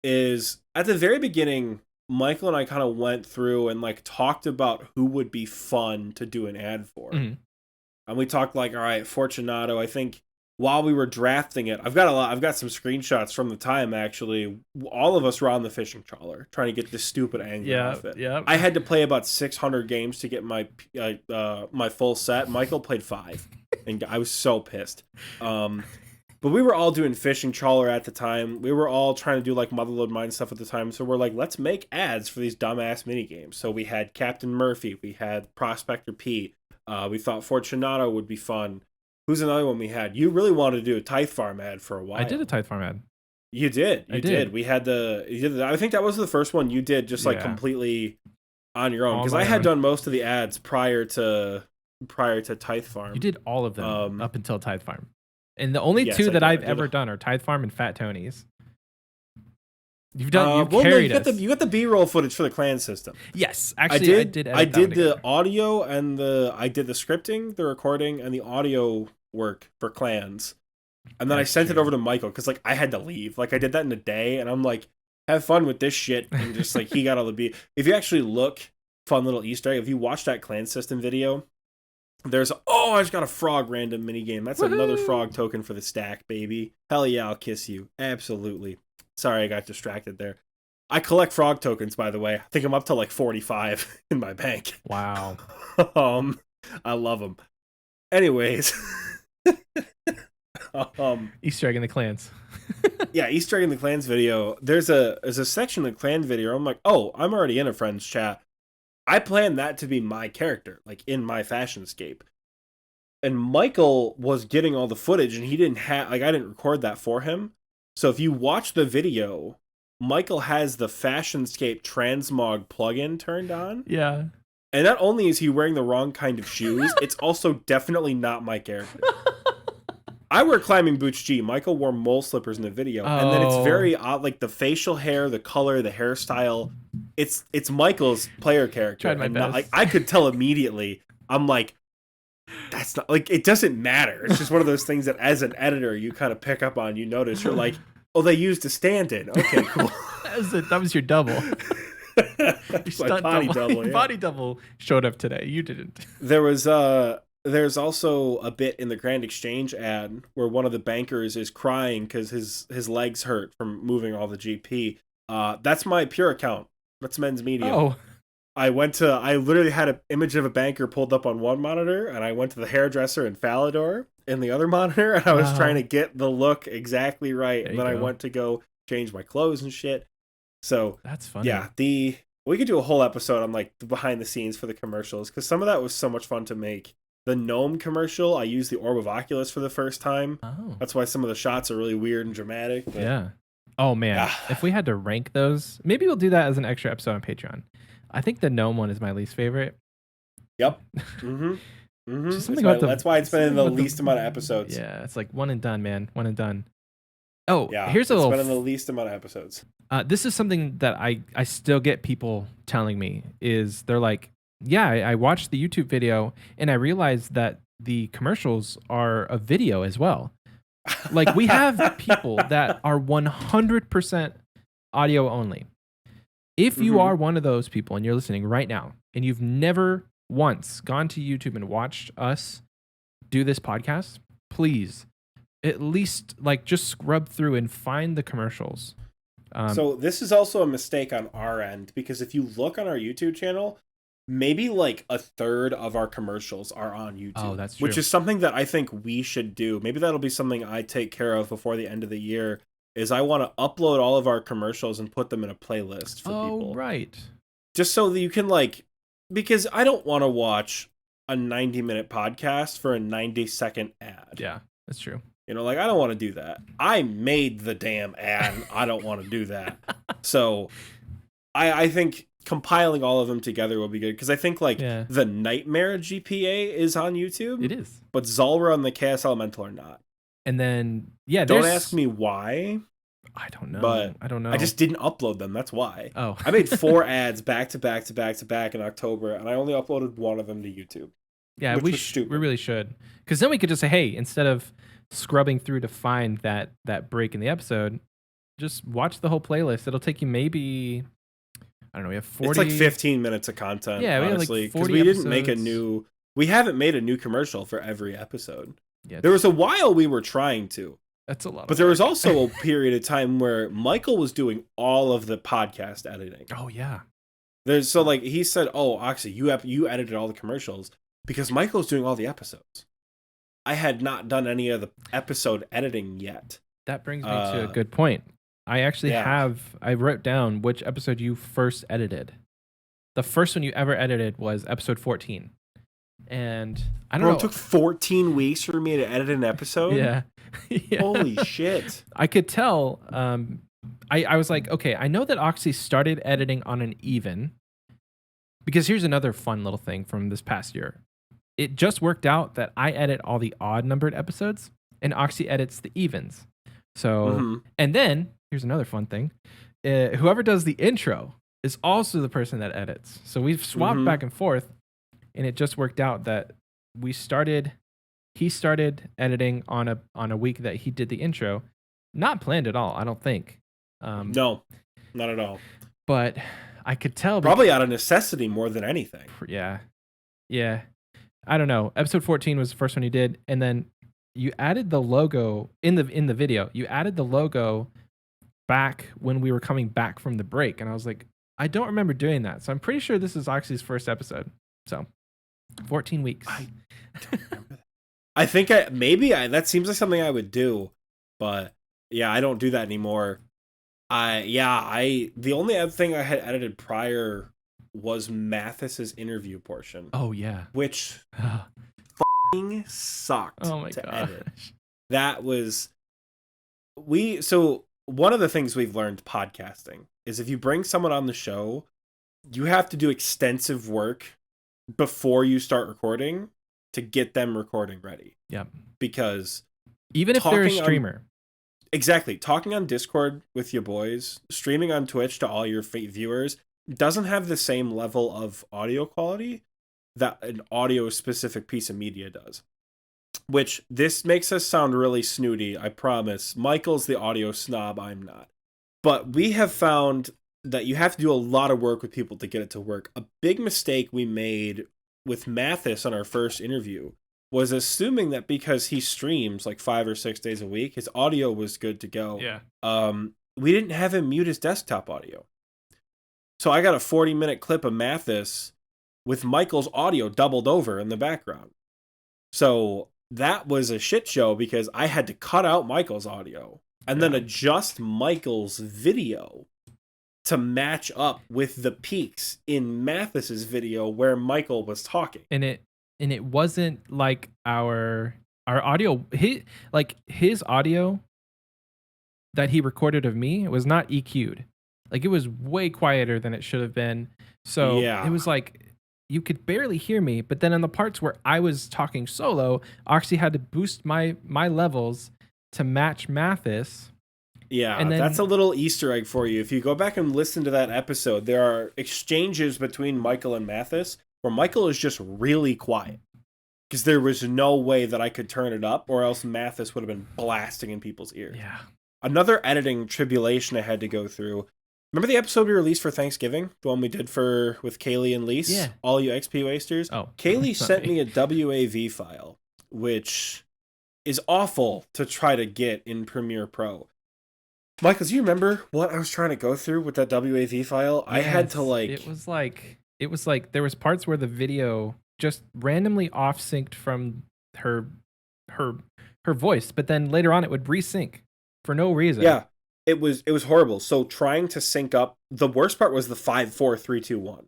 Is at the very beginning, Michael and I kind of went through and like talked about who would be fun to do an ad for. Mm-hmm. And we talked like, all right, Fortunato, I think while we were drafting it, I've got some screenshots from the time actually. All of us were on the fishing trawler trying to get this stupid angle off it. Yeah. I had to play about 600 games to get my my full set. Michael played 5, and I was so pissed. But we were all doing fishing trawler at the time. We were all trying to do like Motherlode Mine stuff at the time. So we're like, let's make ads for these dumbass mini games. So we had Captain Murphy, we had Prospector Pete. We thought Fortunato would be fun. Who's another one we had? You really wanted to do a Tithe Farm ad for a while. I did a Tithe Farm ad. You did. I did. We had I think that was the first one you did just like completely on your own. Because I had done most of the ads prior to Tithe Farm. You did all of them up until Tithe Farm. And the only two that I've ever done are Tithe Farm and Fat Tony's. You've done. You carried us. You got the B-roll footage for the clan system. Yes, actually, I did the audio and I did the scripting, the recording, and the audio work for clans. And then I sent it over to Michael because like I had to leave. Like I did that in a day, and I'm like, have fun with this shit, and just like he got all the beat. If you actually look, fun little Easter egg. If you watch that clan system video, there's I just got a frog random mini game. That's another frog token for the stack, baby. Hell yeah, I'll kiss you. Absolutely. Sorry, I got distracted there. I collect frog tokens, by the way. I think I'm up to like 45 in my bank. Wow. I love them. Anyways. Easter egg in the clans. Yeah, Easter egg in the clans video. There's a section in the clan video. I'm like, I'm already in a friend's chat. I planned that to be my character, like in my Fashionscape. And Michael was getting all the footage, and he didn't have, like, I didn't record that for him. So if you watch the video, Michael has the Fashionscape transmog plugin turned on. Yeah. And not only is he wearing the wrong kind of shoes, it's also definitely not my character. I wear climbing boots G. Michael wore mole slippers in the video. And then it's very odd, like the facial hair, the color, the hairstyle. It's Michael's player character. Tried my best. Like I could tell immediately. I'm like, that's not, like, it doesn't matter. It's just one of those things that as an editor you kind of pick up on, you notice, you're like, they used a stand-in. Okay, cool. That was your double. Your stunt body double. double, Your body double showed up today. You didn't. There's also a bit in the Grand Exchange ad where one of the bankers is crying because his legs hurt from moving all the GP. That's my pure account. That's Men's Media. Oh. I literally had an image of a banker pulled up on one monitor, and I went to the hairdresser in Falador in the other monitor, and I was trying to get the look exactly right. And then I went to go change my clothes and shit. So that's funny. Yeah, we could do a whole episode on like the behind the scenes for the commercials, because some of that was so much fun to make. The gnome commercial, I used the Orb of Oculus for the first time. Oh. That's why some of the shots are really weird and dramatic. But... Yeah. Oh man, if we had to rank those, maybe we'll do that as an extra episode on Patreon. I think the gnome one is my least favorite. Yep. That's why it's been in the least amount of episodes. Yeah, it's like one and done, man. One and done. Oh, yeah. Here's a little. It's been in the least amount of episodes. This is something that I still get people telling me is they're like, yeah, I watched the YouTube video and I realized that the commercials are a video as well. Like we have people that are 100% audio only. If you are one of those people and you're listening right now and you've never once gone to YouTube and watched us do this podcast, please at least like just scrub through and find the commercials. So this is also a mistake on our end, because if you look on our YouTube channel, maybe like a third of our commercials are on YouTube. Oh, that's true. Which is something that I think we should do. Maybe that'll be something I take care of before the end of the year. Is I want to upload all of our commercials and put them in a playlist for people. Oh, right. Just so that you can because I don't want to watch a 90-minute podcast for a 90-second ad. Yeah, that's true. I don't want to do that. I made the damn ad. I don't want to do that. So I think compiling all of them together will be good, because I think the Nightmare GPA is on YouTube. It is. But Zulrah and the Chaos Elemental are not. And then, don't ask me why. I don't know. But I don't know. I just didn't upload them. That's why. Oh. I made 4 ads back to back in October, and I only uploaded one of them to YouTube. Yeah, we really should. Because then we could just say, hey, instead of scrubbing through to find that break in the episode, just watch the whole playlist. It'll take you maybe, I don't know, we have 40. It's like 15 minutes of content, yeah, honestly. Because we haven't made a new commercial for every episode. Yeah, there was a while we were trying to. That's a lot. But there was also a period of time where Michael was doing all of the podcast editing. Oh yeah. He said, "Oh, Oxie, you edited all the commercials," because Michael's doing all the episodes. I had not done any of the episode editing yet. That brings me to a good point. I actually I wrote down which episode you first edited. The first one you ever edited was episode 14. And I don't know. It took 14 weeks for me to edit an episode? Yeah. Holy shit. I could tell. I was like, okay, I know that Oxie started editing on an even. Because here's another fun little thing from this past year. It just worked out that I edit all the odd numbered episodes and Oxie edits the evens. So, and then here's another fun thing. Whoever does the intro is also the person that edits. So we've swapped back and forth. And it just worked out that he started editing on a week that he did the intro. Not planned at all, I don't think. No, not at all. But I could tell. Probably out of necessity more than anything. Yeah. Yeah. I don't know. Episode 14 was the first one you did. And then you added the logo in the video. You added the logo back when we were coming back from the break. And I was like, I don't remember doing that. So I'm pretty sure this is Oxie's first episode. So 14 weeks. I don't remember that. I think that seems like something I would do, but yeah, I don't do that anymore. The only other thing I had edited prior was Mathis's interview portion. Oh yeah. Which fucking sucked to edit. That was one of the things we've learned podcasting is if you bring someone on the show, you have to do extensive work before you start recording to get them recording ready. Yep. Because even if they're a streamer. Exactly. Talking on Discord with your boys, streaming on Twitch to all your viewers doesn't have the same level of audio quality that an audio specific piece of media does. Which this makes us sound really snooty, I promise. Michael's the audio snob, I'm not. But we have found that you have to do a lot of work with people to get it to work. A big mistake we made with Mathis on our first interview was assuming that because he streams like 5 or 6 days a week, his audio was good to go. Yeah. We didn't have him mute his desktop audio. So I got a 40-minute clip of Mathis with Michael's audio doubled over in the background. So that was a shit show because I had to cut out Michael's audio and then adjust Michael's video to match up with the peaks in Mathis's video where Michael was talking. And it wasn't like our audio, his audio that he recorded of me was not EQ'd. Like, it was way quieter than it should have been. So it was like you could barely hear me, but then in the parts where I was talking solo, Oxie had to boost my levels to match Mathis. Yeah, and then, that's a little Easter egg for you. If you go back and listen to that episode, there are exchanges between Michael and Mathis where Michael is just really quiet because there was no way that I could turn it up or else Mathis would have been blasting in people's ears. Yeah. Another editing tribulation I had to go through. Remember the episode we released for Thanksgiving? The one we did with Kaylee and Lise? Yeah. All you XP wasters? Oh. Kaylee sent me a WAV file, which is awful to try to get in Premiere Pro. Michael, do you remember what I was trying to go through with that WAV file? Yes, I had to It was like there was parts where the video just randomly off synced from her voice, but then later on it would resync for no reason. Yeah. It was horrible. So trying to sync up, the worst part was the 5, 4, 3, 2, 1,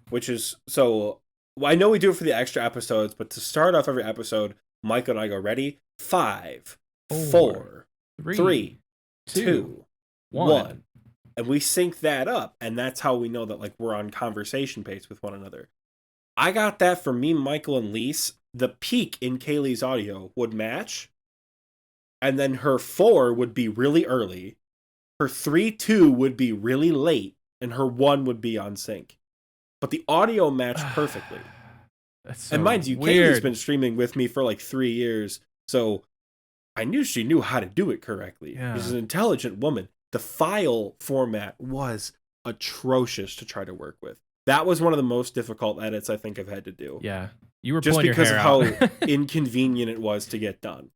which is well, I know we do it for the extra episodes, but to start off every episode, Michael and I go ready 5, 4, 3, 2, 1, and we sync that up, and that's how we know that like we're on conversation pace with one another. I got that for me, Michael, and Lise. The peak in Kaylee's audio would match, and then her 4 would be really early. Her 3-2 would be really late, and her 1 would be on sync. But the audio matched perfectly. That's so and mind you, weird. Kaylee's been streaming with me for like 3 years, so I knew she knew how to do it correctly. Yeah. She's an intelligent woman. The file format was atrocious to try to work with. That was one of the most difficult edits I think I've had to do. Yeah. You were just pulling because your of hair how out. inconvenient it was to get done.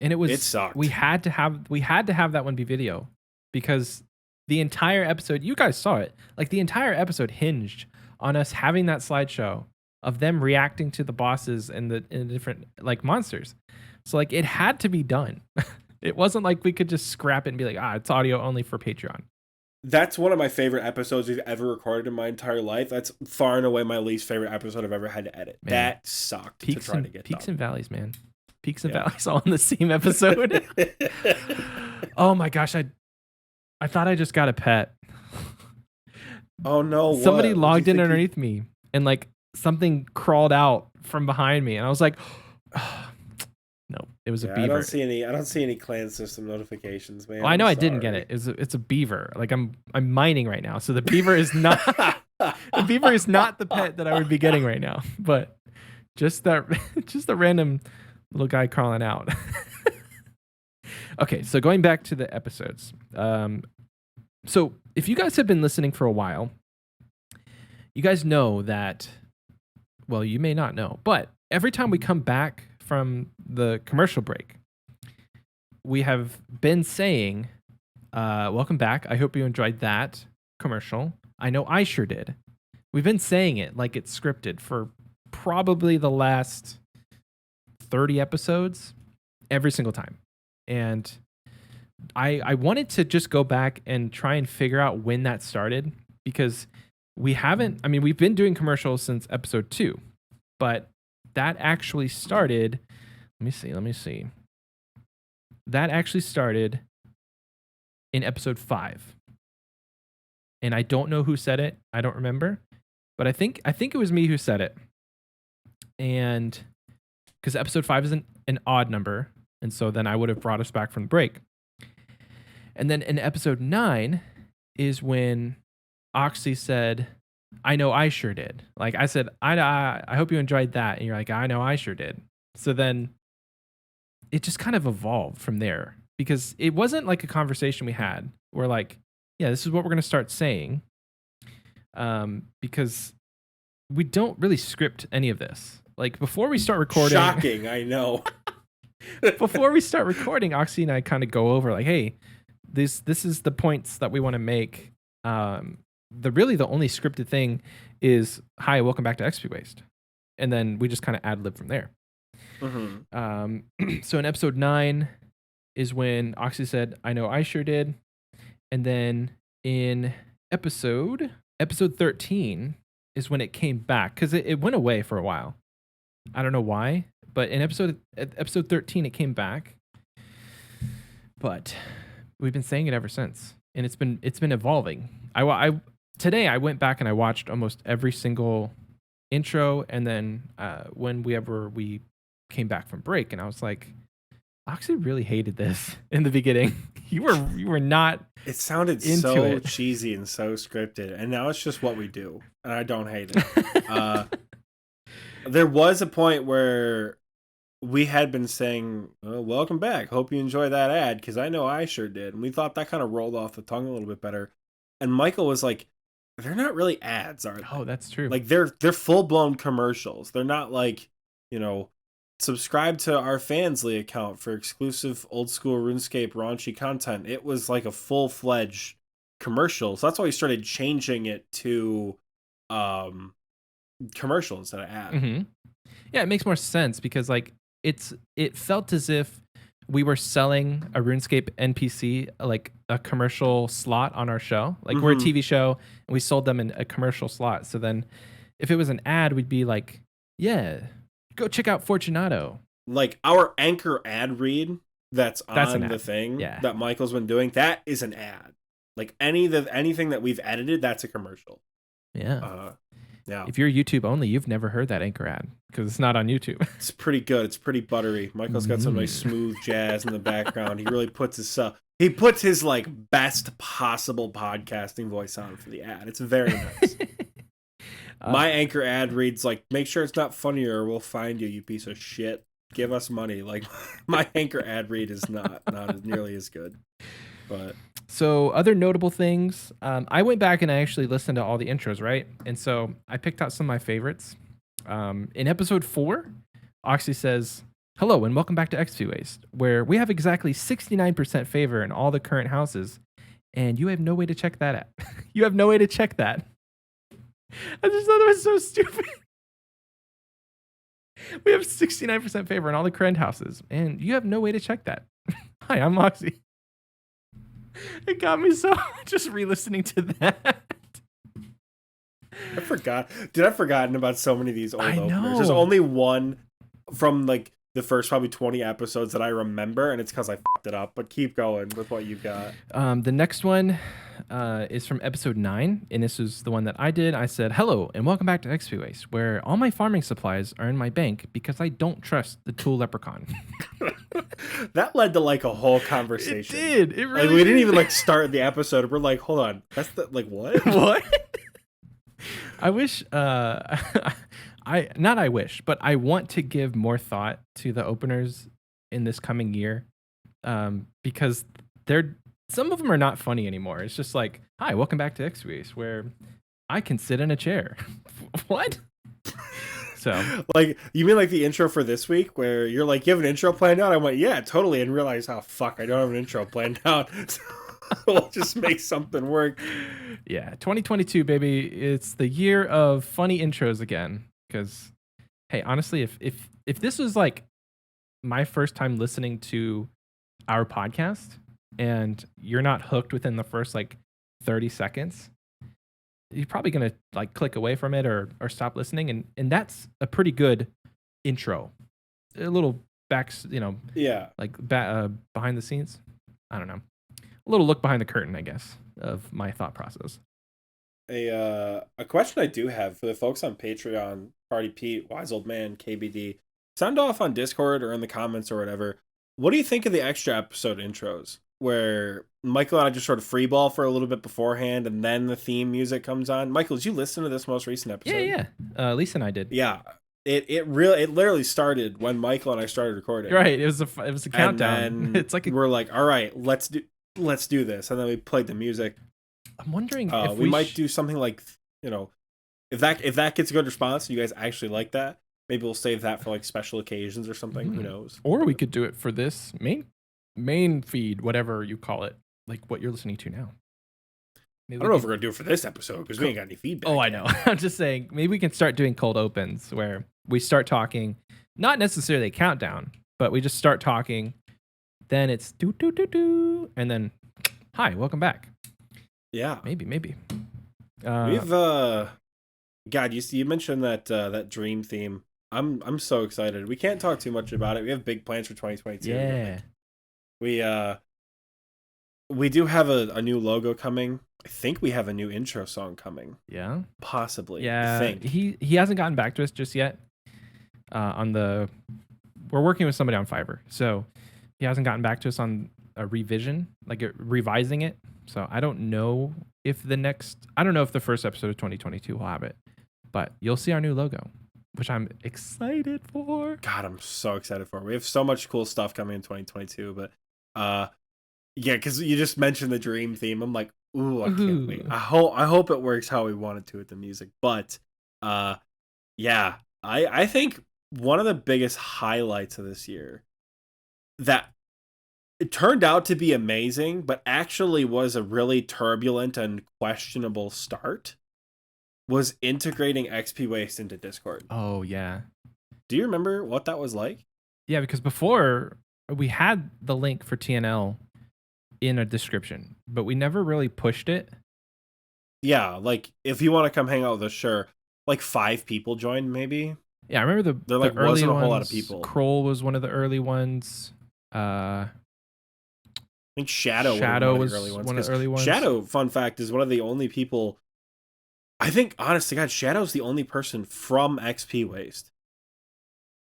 And it sucked. We had to have that one be video because the entire episode, you guys saw it, like the entire episode hinged on us having that slideshow of them reacting to the bosses and the different like monsters. So like it had to be done. It wasn't like we could just scrap it and be like, it's audio only for Patreon. That's one of my favorite episodes we've ever recorded in my entire life. That's far and away my least favorite episode I've ever had to edit. Man, that sucked to try to get peaks done. and valleys, man. Peaks and valleys all in the same episode. Oh my gosh, I thought I just got a pet. Oh no! Somebody logged in underneath me, and like something crawled out from behind me, and I was like, "No, it was a beaver." I don't see any clan system notifications, man. Well, I know I didn't get it. It's a beaver. Like I'm mining right now, so the beaver is not the pet that I would be getting right now. But just the random little guy crawling out. Okay, so going back to the episodes. So if you guys have been listening for a while, you guys know that, well, you may not know, but every time we come back from the commercial break, we have been saying, welcome back. I hope you enjoyed that commercial. I know I sure did. We've been saying it like it's scripted for probably the last 30 episodes every single time. And I wanted to just go back and try and figure out when that started because we've been doing commercials since episode 2, but that actually started, let me see. That actually started in episode 5. And I don't know who said it. I don't remember, but I think it was me who said it. And because episode 5 is an odd number. And so then I would have brought us back from the break. And then in episode 9 is when Oxie said, I know I sure did. Like I said, I hope you enjoyed that. And you're like, I know I sure did. So then it just kind of evolved from there because it wasn't like a conversation we had where like yeah, this is what we're going to start saying. Because we don't really script any of this. Like before we start recording. Shocking, I know. Before we start recording, Oxie and I kind of go over like, hey, this is the points that we want to make. The only scripted thing is, hi, welcome back to XP Waste. And then we just kind of ad lib from there. Mm-hmm. So in episode 9 is when Oxie said, I know I sure did. And then in episode 13 is when it came back, because it went away for a while. I don't know why, but in episode 13 it came back. But we've been saying it ever since, and it's been evolving. Today I went back and I watched almost every single intro, and then when we came back from break, and I was like, I actually really hated this in the beginning. You were not. It sounded so cheesy and so scripted, and now it's just what we do, and I don't hate it. There was a point where we had been saying, welcome back. Hope you enjoy that ad, because I know I sure did. And we thought that kind of rolled off the tongue a little bit better. And Michael was like, they're not really ads, are they? Oh, that's true. Like they're full-blown commercials. They're not like, subscribe to our Fansly account for exclusive Old School RuneScape raunchy content. It was like a full-fledged commercial. So that's why we started changing it to commercial instead of ad. Mm-hmm. Yeah, it makes more sense because like it felt as if we were selling a RuneScape NPC like a commercial slot on our show. Like we're a TV show and we sold them in a commercial slot. So then if it was an ad, we'd be like, yeah, go check out Fortunato. Like our anchor ad read that's on the thing that Michael's been doing, that is an ad. Like anything that we've edited, that's a commercial. Yeah. Yeah. If you're YouTube only, you've never heard that anchor ad because it's not on YouTube. It's pretty good. It's pretty buttery. Michael's got some nice smooth jazz in the background. He really puts his like best possible podcasting voice on for the ad. It's very nice. My anchor ad reads like, make sure it's not funny or we'll find you piece of shit. Give us money. Like my anchor ad read is not nearly as good. But so other notable things, I went back and I actually listened to all the intros, right? And so I picked out some of my favorites. In episode 4, Oxie says, hello and welcome back to XP Waste, where we have exactly 69% favor in all the current houses, and you have no way to check that out. You have no way to check that. I just thought that was so stupid. We have 69% favor in all the current houses, and you have no way to check that. Hi, I'm Oxie. It got me so just re-listening to that. I forgot. Dude, I've forgotten about so many of these old openers. Know. There's only one from like the first probably 20 episodes that I remember, and it's because I fucked it up. But keep going with what you've got. The next one is from episode 9, and this is the one that I did. I said, hello, and welcome back to XP Waste, where all my farming supplies are in my bank because I don't trust the tool leprechaun. That led to like a whole conversation. It did. It really like, we didn't even like start the episode. We're like, hold on. That's the like what? What? I wish but I want to give more thought to the openers in this coming year. Because some of them are not funny anymore. It's just like, hi, welcome back to XP, where I can sit in a chair. What? So, like, you mean like the intro for this week where you're like, you have an intro planned out? I went, yeah, totally. And realized, oh, fuck, I don't have an intro planned out. So we'll just make something work. Yeah, 2022, baby. It's the year of funny intros again. Because, hey, honestly, if this was like my first time listening to our podcast and you're not hooked within the first like 30 seconds, you're probably going to like click away from it or stop listening. And that's a pretty good intro. A little like behind the scenes. I don't know. A little look behind the curtain, I guess, of my thought process. A question I do have for the folks on Patreon, Party Pete, Wise Old Man, KBD, sound off on Discord or in the comments or whatever. What do you think of the extra episode intros where Michael and I just sort of freeball for a little bit beforehand and then the theme music comes on? Michael, did you listen to this most recent episode? Yeah. Lisa and I did. Yeah. It literally started when Michael and I started recording. Right. It was a countdown. And then it's like we're like, all right, let's do this. And then we played the music. I'm wondering if we might do something like, you know, if that gets a good response and you guys actually like that, maybe we'll save that for like special occasions or something. Who knows? Or we could do it for this main feed, whatever you call it, like what you're listening to now. Maybe I don't know if we're gonna do it for this episode because we ain't got any feedback. Oh, I know. I'm just saying, maybe we can start doing cold opens where we start talking, not necessarily a countdown, but we just start talking. Then it's do do do do, and then hi, welcome back. Yeah, maybe. We've God, you mentioned that dream theme. I'm so excited. We can't talk too much about it. We have big plans for 2022. Yeah, we do have a new logo coming. I think we have a new intro song coming. Yeah, possibly. Yeah, I think. he hasn't gotten back to us just yet. We're working with somebody on Fiverr, so he hasn't gotten back to us on a revision, like revising it. So I don't know if the first episode of 2022 will have it, but you'll see our new logo, which I'm excited for. God, I'm so excited for it. We have so much cool stuff coming in 2022, but yeah, because you just mentioned the dream theme. I'm like, ooh, I can't wait. I hope it works how we want it to with the music. But yeah, I think one of the biggest highlights of this year that it turned out to be amazing, but actually was a really turbulent and questionable start, was integrating XP Waste into Discord. Oh, yeah. Do you remember what that was like? Yeah, because before we had the link for TNL in a description, but we never really pushed it. Yeah, like if you want to come hang out with us, sure. Like 5 people joined, maybe. Yeah, I remember there like wasn't a whole lot of people. Kroll was one of the early ones. I think Shadow was one of the early ones. Shadow, fun fact, is one of the only people. I think, honest to God, Shadow's the only person from XP Waste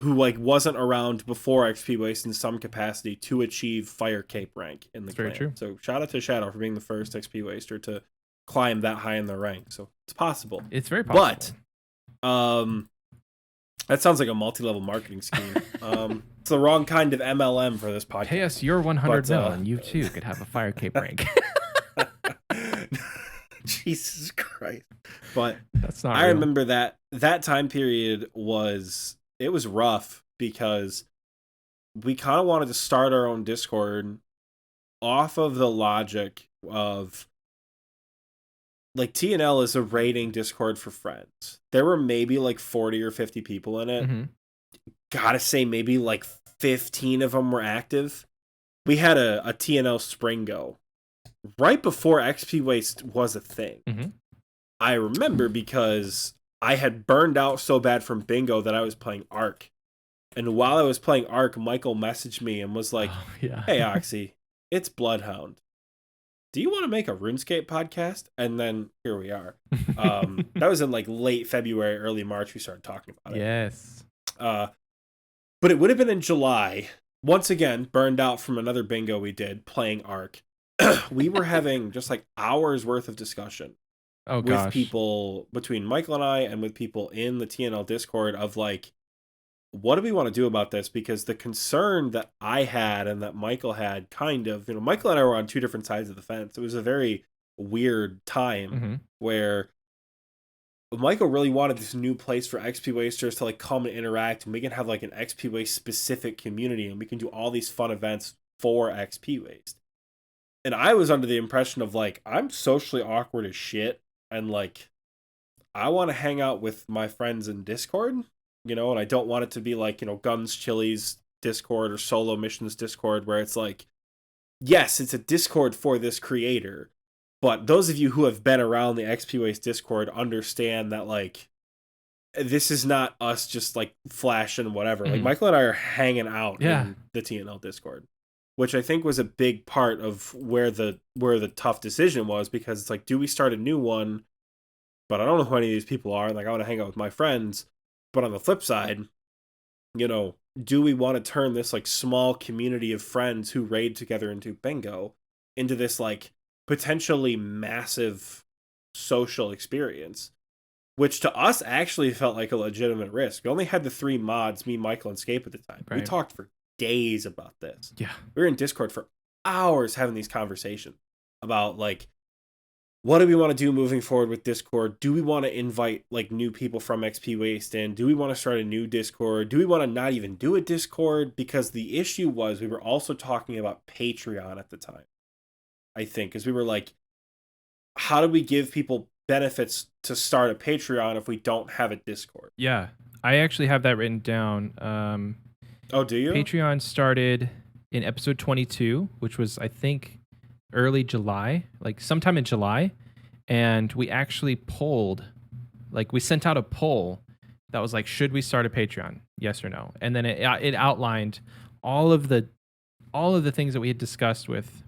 who like wasn't around before XP Waste in some capacity to achieve Fire Cape rank in the clan. Very true. So shout out to Shadow for being the first XP Waster to climb that high in the rank. So it's possible. It's very possible. But that sounds like a multi-level marketing scheme. It's the wrong kind of MLM for this podcast. Pay us your 100 mil, and you too could have a Fire Cape rank. Jesus Christ! But that's not. I remember that time period was rough because we kind of wanted to start our own Discord off of the logic of like TNL is a rating Discord for friends. There were maybe like 40 or 50 people in it. Mm-hmm. Gotta say, maybe like 15 of them were active. We had a TNL spring go right before XP Waste was a thing. Mm-hmm. I remember because I had burned out so bad from bingo that I was playing Ark. And while I was playing Ark, Michael messaged me and was like, hey, Oxie, it's Bloodhound. Do you want to make a RuneScape podcast? And then here we are. That was in like late February, early March. We started talking about it. Yes. But it would have been in July. Once again, burned out from another bingo we did playing Ark. We were having just like hours worth of discussion with people between Michael and I and with people in the TNL Discord of like, what do we want to do about this? Because the concern that I had and that Michael had kind of, Michael and I were on 2 different sides of the fence. It was a very weird time where Michael really wanted this new place for XP Wasters to like come and interact, and we can have like an XP Waste specific community and we can do all these fun events for XP Waste. And I was under the impression of like, I'm socially awkward as shit and like I want to hang out with my friends in Discord, and I don't want it to be like, Guns Chili's Discord or Solo Missions Discord where it's like, yes, it's a Discord for this creator, but those of you who have been around the XP Waste Discord understand that like this is not us just like flashing whatever. Like Michael and I are hanging out in the TNL Discord, which I think was a big part of where the tough decision was, because it's like, do we start a new one? But I don't know who any of these people are. Like, I want to hang out with my friends. But on the flip side, do we want to turn this like small community of friends who raid together into bingo into this like potentially massive social experience, which to us actually felt like a legitimate risk. We only had the 3 mods, me, Michael, and Scape at the time. Right. We talked for days about this. Yeah. We were in Discord for hours having these conversations about like, what do we want to do moving forward with Discord? Do we want to invite like new people from XP Waste in? Do we want to start a new Discord? Do we want to not even do a Discord? Because the issue was we were also talking about Patreon at the time, I think, because we were like, how do we give people benefits to start a Patreon if we don't have a Discord? Yeah, I actually have that written down. Oh, do you? Patreon started in episode 22, which was, I think, early July, like sometime in July. And we actually we sent out a poll that was like, should we start a Patreon? Yes or no? And then it outlined all of the things that we had discussed with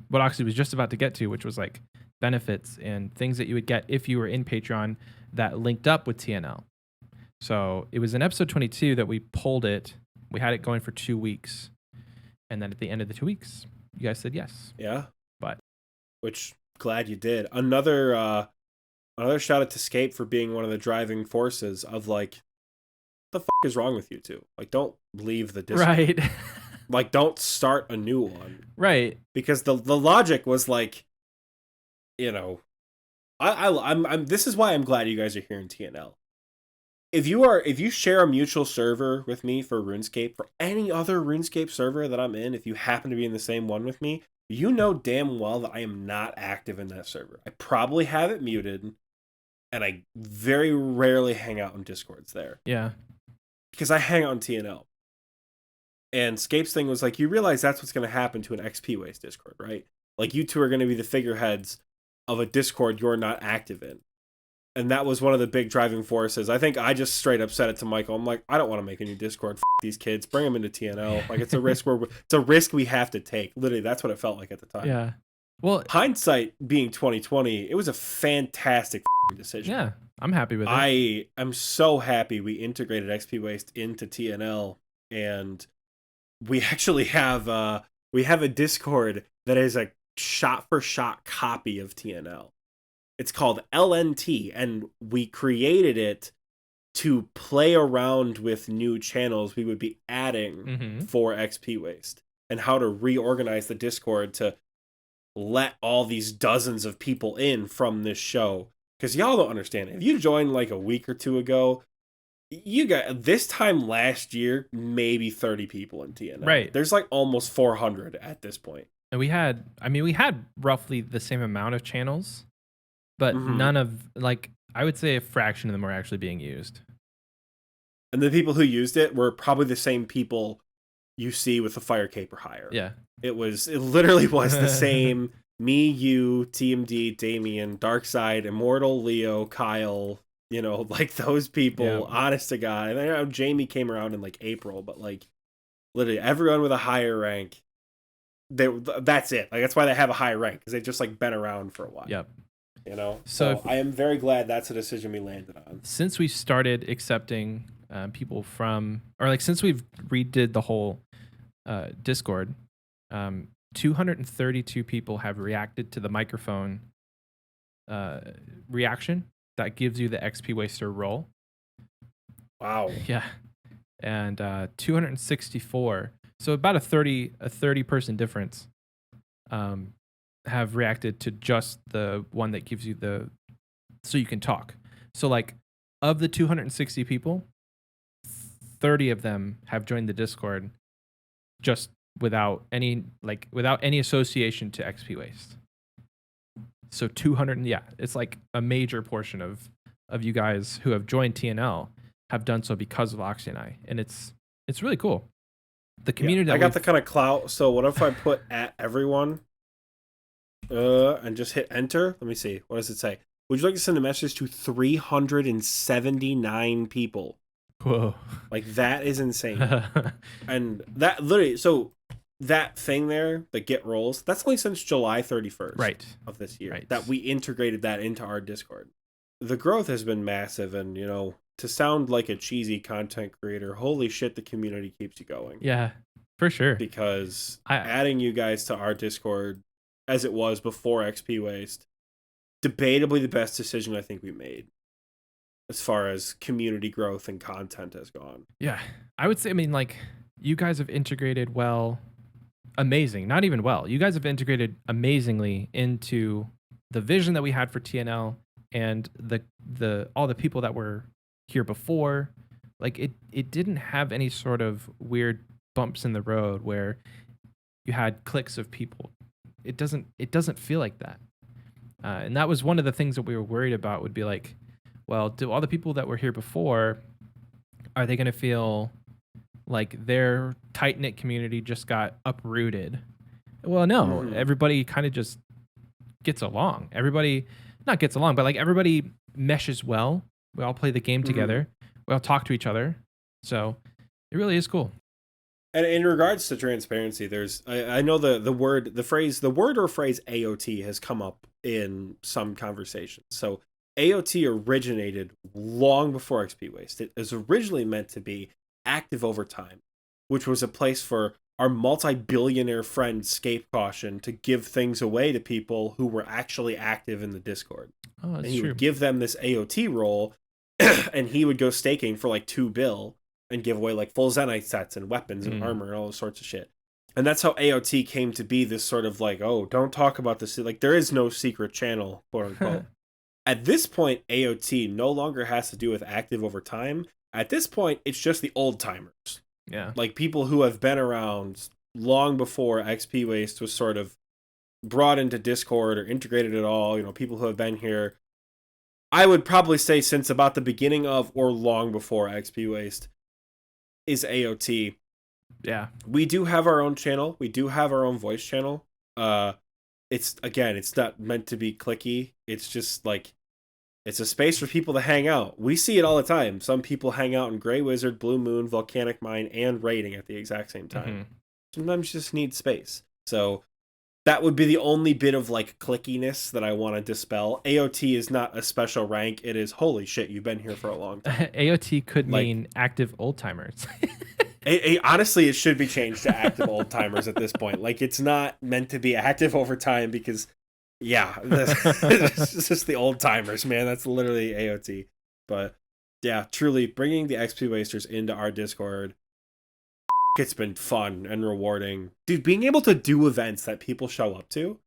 what Oxie was just about to get to, which was like benefits and things that you would get if you were in Patreon that linked up with TNL. So it was in episode 22 that we polled it. We had it going for 2 weeks. And then at the end of the 2 weeks, you guys said yes. Yeah. But which glad you did. Another shout out to Scape for being one of the driving forces of like, what the fuck is wrong with you two? Like, don't leave the Discord. Right. Like, don't start a new one. Right. Because the logic was like, you know, I'm this is why I'm glad you guys are here in TNL. If you share a mutual server with me for RuneScape, for any other RuneScape server that I'm in, if you happen to be in the same one with me, you know damn well that I am not active in that server. I probably have it muted, and I very rarely hang out in Discords there. Yeah. Because I hang out in TNL. And Scape's thing was like, you realize that's what's going to happen to an XP Waste Discord, right? Like, you two are going to be the figureheads of a Discord you're not active in. And that was one of the big driving forces. I think I just straight up said it to Michael. I'm like, I don't want to make a new Discord. F these kids. Bring them into TNL. Like, it's a risk we have to take. Literally, that's what it felt like at the time. Yeah. Well, hindsight being 2020, it was a fantastic decision. Yeah, I'm happy with it. I am so happy we integrated XP Waste into TNL, and we actually have a Discord that is a shot-for-shot copy of TNL. It's called LNT, and we created it to play around with new channels we would be adding for XP Waste and how to reorganize the Discord to let all these dozens of people in from this show. Because y'all don't understand. If you joined like a week or two ago, you got this time last year, maybe 30 people in TNL. Right. There's like almost 400 at this point. And we had roughly the same amount of channels, but none of, like, I would say a fraction of them were actually being used. And the people who used it were probably the same people you see with the Fire Caper hire. Yeah. It literally was the same me, you, TMD, Damien, Darkside, Immortal, Leo, Kyle, you know, like those people, honest to God. And I know Jamie came around in like April, but like literally everyone with a higher rank, that's it. Like, that's why they have a high rank, because they've just like been around for a while. Yep. You know, so I am very glad that's a decision we landed on. Since we started accepting people from, or like since we've redid the whole Discord, 232 people have reacted to the microphone reaction that gives you the XP Waster role. Wow. Yeah. And 264, so about a 30 person difference, have reacted to just the one that gives you so you can talk. So like, of the 260 people, 30 of them have joined the Discord just without any association to XP Waste. So 200, it's like a major portion of you guys who have joined TNL have done so because of Oxie and I, and it's really cool. The community. I got the kind of clout. So what if I put at everyone, and just hit enter? Let me see. What does it say? Would you like to send a message to 379 people? Whoa. Like, that is insane. And that literally, so that thing there, the get rolls, that's only since July 31st of this year that we integrated that into our Discord. The growth has been massive, and, you know, to sound like a cheesy content creator, holy shit, the community keeps you going. Yeah, for sure. Because adding you guys to our Discord, as it was before XP Waste, debatably the best decision I think we made as far as community growth and content has gone. Yeah, I would say, I mean, like, you guys have integrated well, amazing, not even well. You guys have integrated amazingly into the vision that we had for TNL and the all the people that were here before, like it didn't have any sort of weird bumps in the road where you had cliques of people. It doesn't feel like that. And that was one of the things that we were worried about, would be like, well, do all the people that were here before, are they going to feel like their tight-knit community just got uprooted? Well, no, everybody kind of just gets along. Everybody not gets along, but like everybody meshes well. We all play the game together. We all talk to each other. So it really is cool. And in regards to transparency, there's I know the word or phrase AOT has come up in some conversations. So AOT originated long before XP Waste. It was originally meant to be active overtime, which was a place for our multi-billionaire friend Scape Caution to give things away to people who were actually active in the Discord. Oh, that's and he true. would give them this AOT role, and he would go staking for like $2 billion and give away like full Zenite sets and weapons and armor and all those sorts of shit. And that's how AOT came to be, this sort of like, oh, don't talk about this. Like, there is no secret channel, quote unquote. At this point, AOT no longer has to do with active over time. At this point, it's just the old timers. Yeah. Like people who have been around long before XP Waste was sort of brought into Discord or integrated at all. You know, people who have been here, I would probably say since about the beginning of or long before XP Waste, is AOT. Yeah. We do have our own channel. We do have our own voice channel. It's not meant to be clicky. It's just like, it's a space for people to hang out. We see it all the time. Some people hang out in Grey Wizard, Blue Moon, Volcanic Mine, and Raiding at the exact same time. Sometimes you just need space. So that would be the only bit of like clickiness that I want to dispel. AOT is not a special rank. It is, holy shit, you've been here for a long time. AOT could mean active old timers. Honestly, it should be changed to active old timers at this point. Like, it's not meant to be active over time because, yeah, it's just the old timers, man. That's literally AOT. But yeah, truly bringing the XP Wasters into our Discord, it's been fun and rewarding. Dude, being able to do events that people show up to.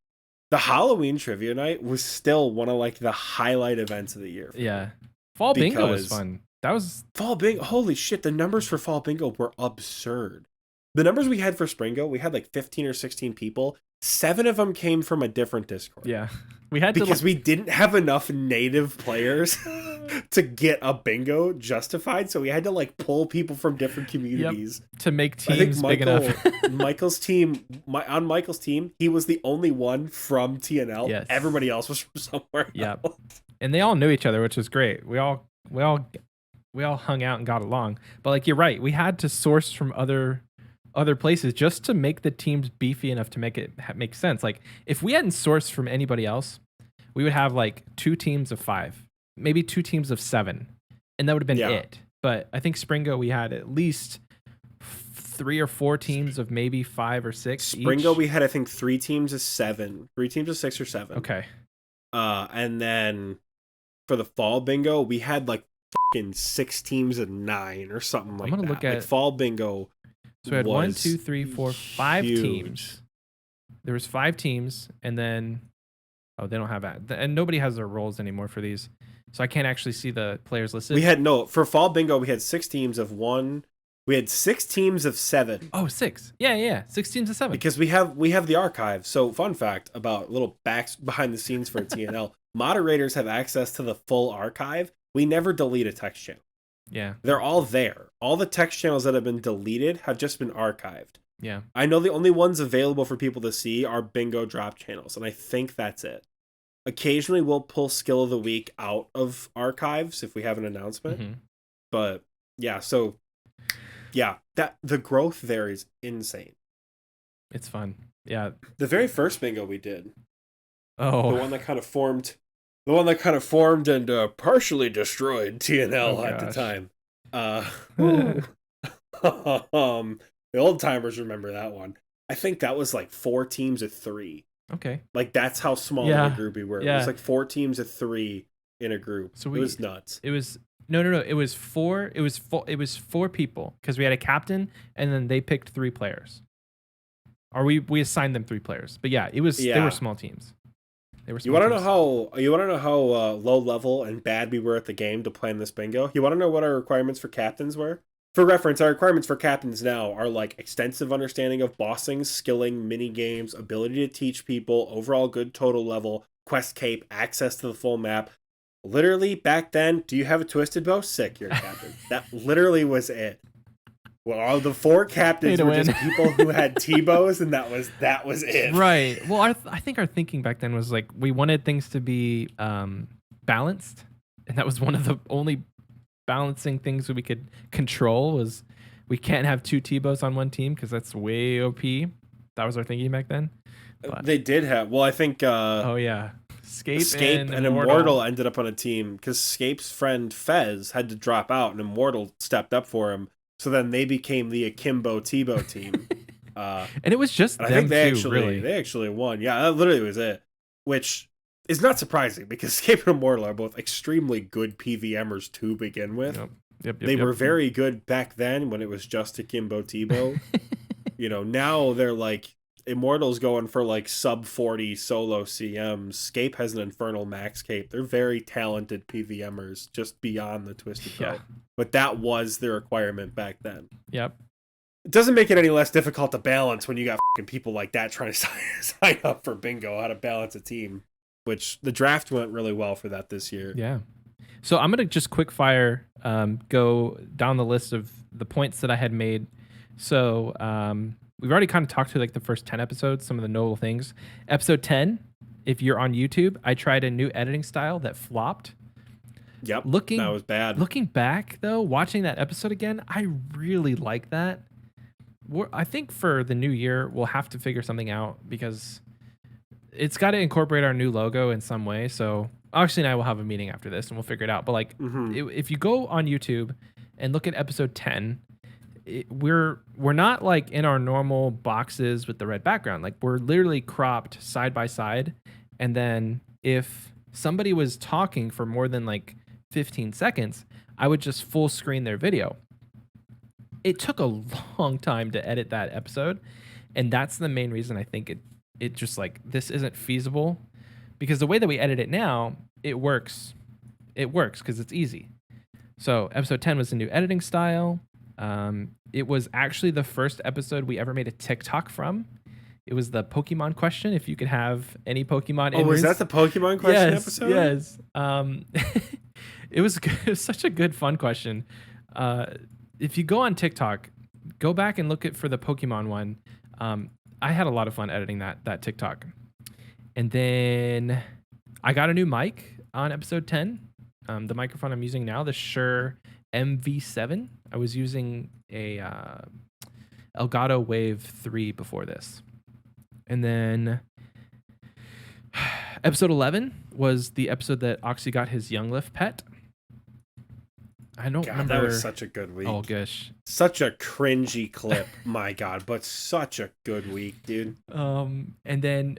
The Halloween trivia night was still one of like the highlight events of the year. Yeah. Fall Bingo was fun. That was Fall Bingo. Holy shit, the numbers for Fall Bingo were absurd. The numbers we had for Springo, we had like 15 or 16 people. 7 of them came from a different Discord. Yeah. We had because we didn't have enough native players to get a bingo justified, so we had to like pull people from different communities to make teams big enough. Michael's team, on Michael's team, he was the only one from TNL. Yes. Everybody else was from somewhere else. And they all knew each other, which was great. We all hung out and got along. But like, you're right, we had to source from other places just to make the teams beefy enough to make it make sense. Like, if we hadn't sourced from anybody else, we would have like 2 teams of 5, maybe 2 teams of 7, and that would have been it. But I think Springo, we had at least 3 or 4 teams of maybe 5 or 6 Springo, each. we had, I think, 3 teams of 7. 3 teams of 6 or 7. Okay. And then for the Fall Bingo, we had like fucking 6 teams of 9 or something like that. I'm gonna look at like Fall Bingo. So we had 1, 2, 3, 4, 5 teams. There was 5 teams, and then they don't have that, and nobody has their roles anymore for these, so I can't actually see the players listed. We had for Fall Bingo, we had 6 teams of 1. We had 6 teams of 7. Oh, 6. Yeah. 6 teams of 7. Because we have the archive. So fun fact about little behind the scenes for TNL. Moderators have access to the full archive. We never delete a text channel. Yeah. They're all there. All the text channels that have been deleted have just been archived. Yeah. I know the only ones available for people to see are bingo drop channels, and I think that's it. Occasionally we'll pull skill of the week out of archives if we have an announcement. But yeah, so yeah, that the growth there is insane. It's fun. Yeah. The very first bingo we did. Oh. The one that kind of formed and partially destroyed TNL at the time. The old timers remember that one. I think that was like 4 teams of 3. Okay. Like, that's how small of a group we were. Yeah. It was like 4 teams of 3 in a group. So it was nuts. It was no. It was 4. It was 4 people because we had a captain, and then they picked 3 players. Or we assigned them 3 players. But yeah, they were small teams. They were You small want to teams. know how low level and bad we were at the game to play in this bingo? You want to know what our requirements for captains were? For reference, our requirements for captains now are like extensive understanding of bossing, skilling, mini games, ability to teach people, overall good total level, quest cape, access to the full map. Literally, back then, do you have a twisted bow? Sick, you're a captain. That literally was it. Well, all the 4 captains were just people who had T-bows, and that was it. Right. Well, I think our thinking back then was like we wanted things to be balanced, and that was one of the only balancing things that we could control was we can't have 2 T-bows on one team because that's way OP. That was our thinking back then. But they did have. Well, I think. Oh yeah, Scape and Immortal ended up on a team because Scape's friend Fez had to drop out, and Immortal stepped up for him. So then they became the Akimbo Tebow team. And it was just them I think they too, actually won. Yeah, that literally was it. Which is not surprising because Scape and Immortal are both extremely good PVMers to begin with. Yep, they were very good back then when it was just Akimbo Tebow. Now they're like Immortal's going for like sub 40 solo CMs. Scape has an infernal max cape. They're very talented PVMers just beyond the twisted bow. But that was the requirement back then. Yep. It doesn't make it any less difficult to balance when you got fucking people like that trying to sign up for bingo, how to balance a team, which the draft went really well for that this year. Yeah. So I'm going to just quick fire go down the list of the points that I had made. So we've already kind of talked to like the first 10 episodes, some of the notable things. Episode 10, if you're on YouTube, I tried a new editing style that flopped. Yep, that was bad. Looking back, though, watching that episode again, I really like that. I think for the new year, we'll have to figure something out because it's got to incorporate our new logo in some way. So Oxie and I will have a meeting after this and we'll figure it out. But like, if you go on YouTube and look at episode 10, we're not like in our normal boxes with the red background. Like we're literally cropped side by side. And then if somebody was talking for more than like 15 seconds, I would just full screen their video. It took a long time to edit that episode. And that's the main reason I think it just like, this isn't feasible because the way that we edit it now, it works. It works because it's easy. So episode 10 was a new editing style. It was actually the first episode we ever made a TikTok from. It was the Pokemon question. If you could have any Pokemon. Oh, was that the Pokemon question episode? Yes. It was such a good, fun question. If you go on TikTok, go back and look for the Pokemon one. I had a lot of fun editing that TikTok. And then I got a new mic on episode 10. The microphone I'm using now, the Shure MV7. I was using a Elgato Wave 3 before this. And then episode 11 was the episode that Oxie got his Young Lift pet. I don't remember. That was such a good week. Oh, gosh. Such a cringy clip. My God, but such a good week, dude. And then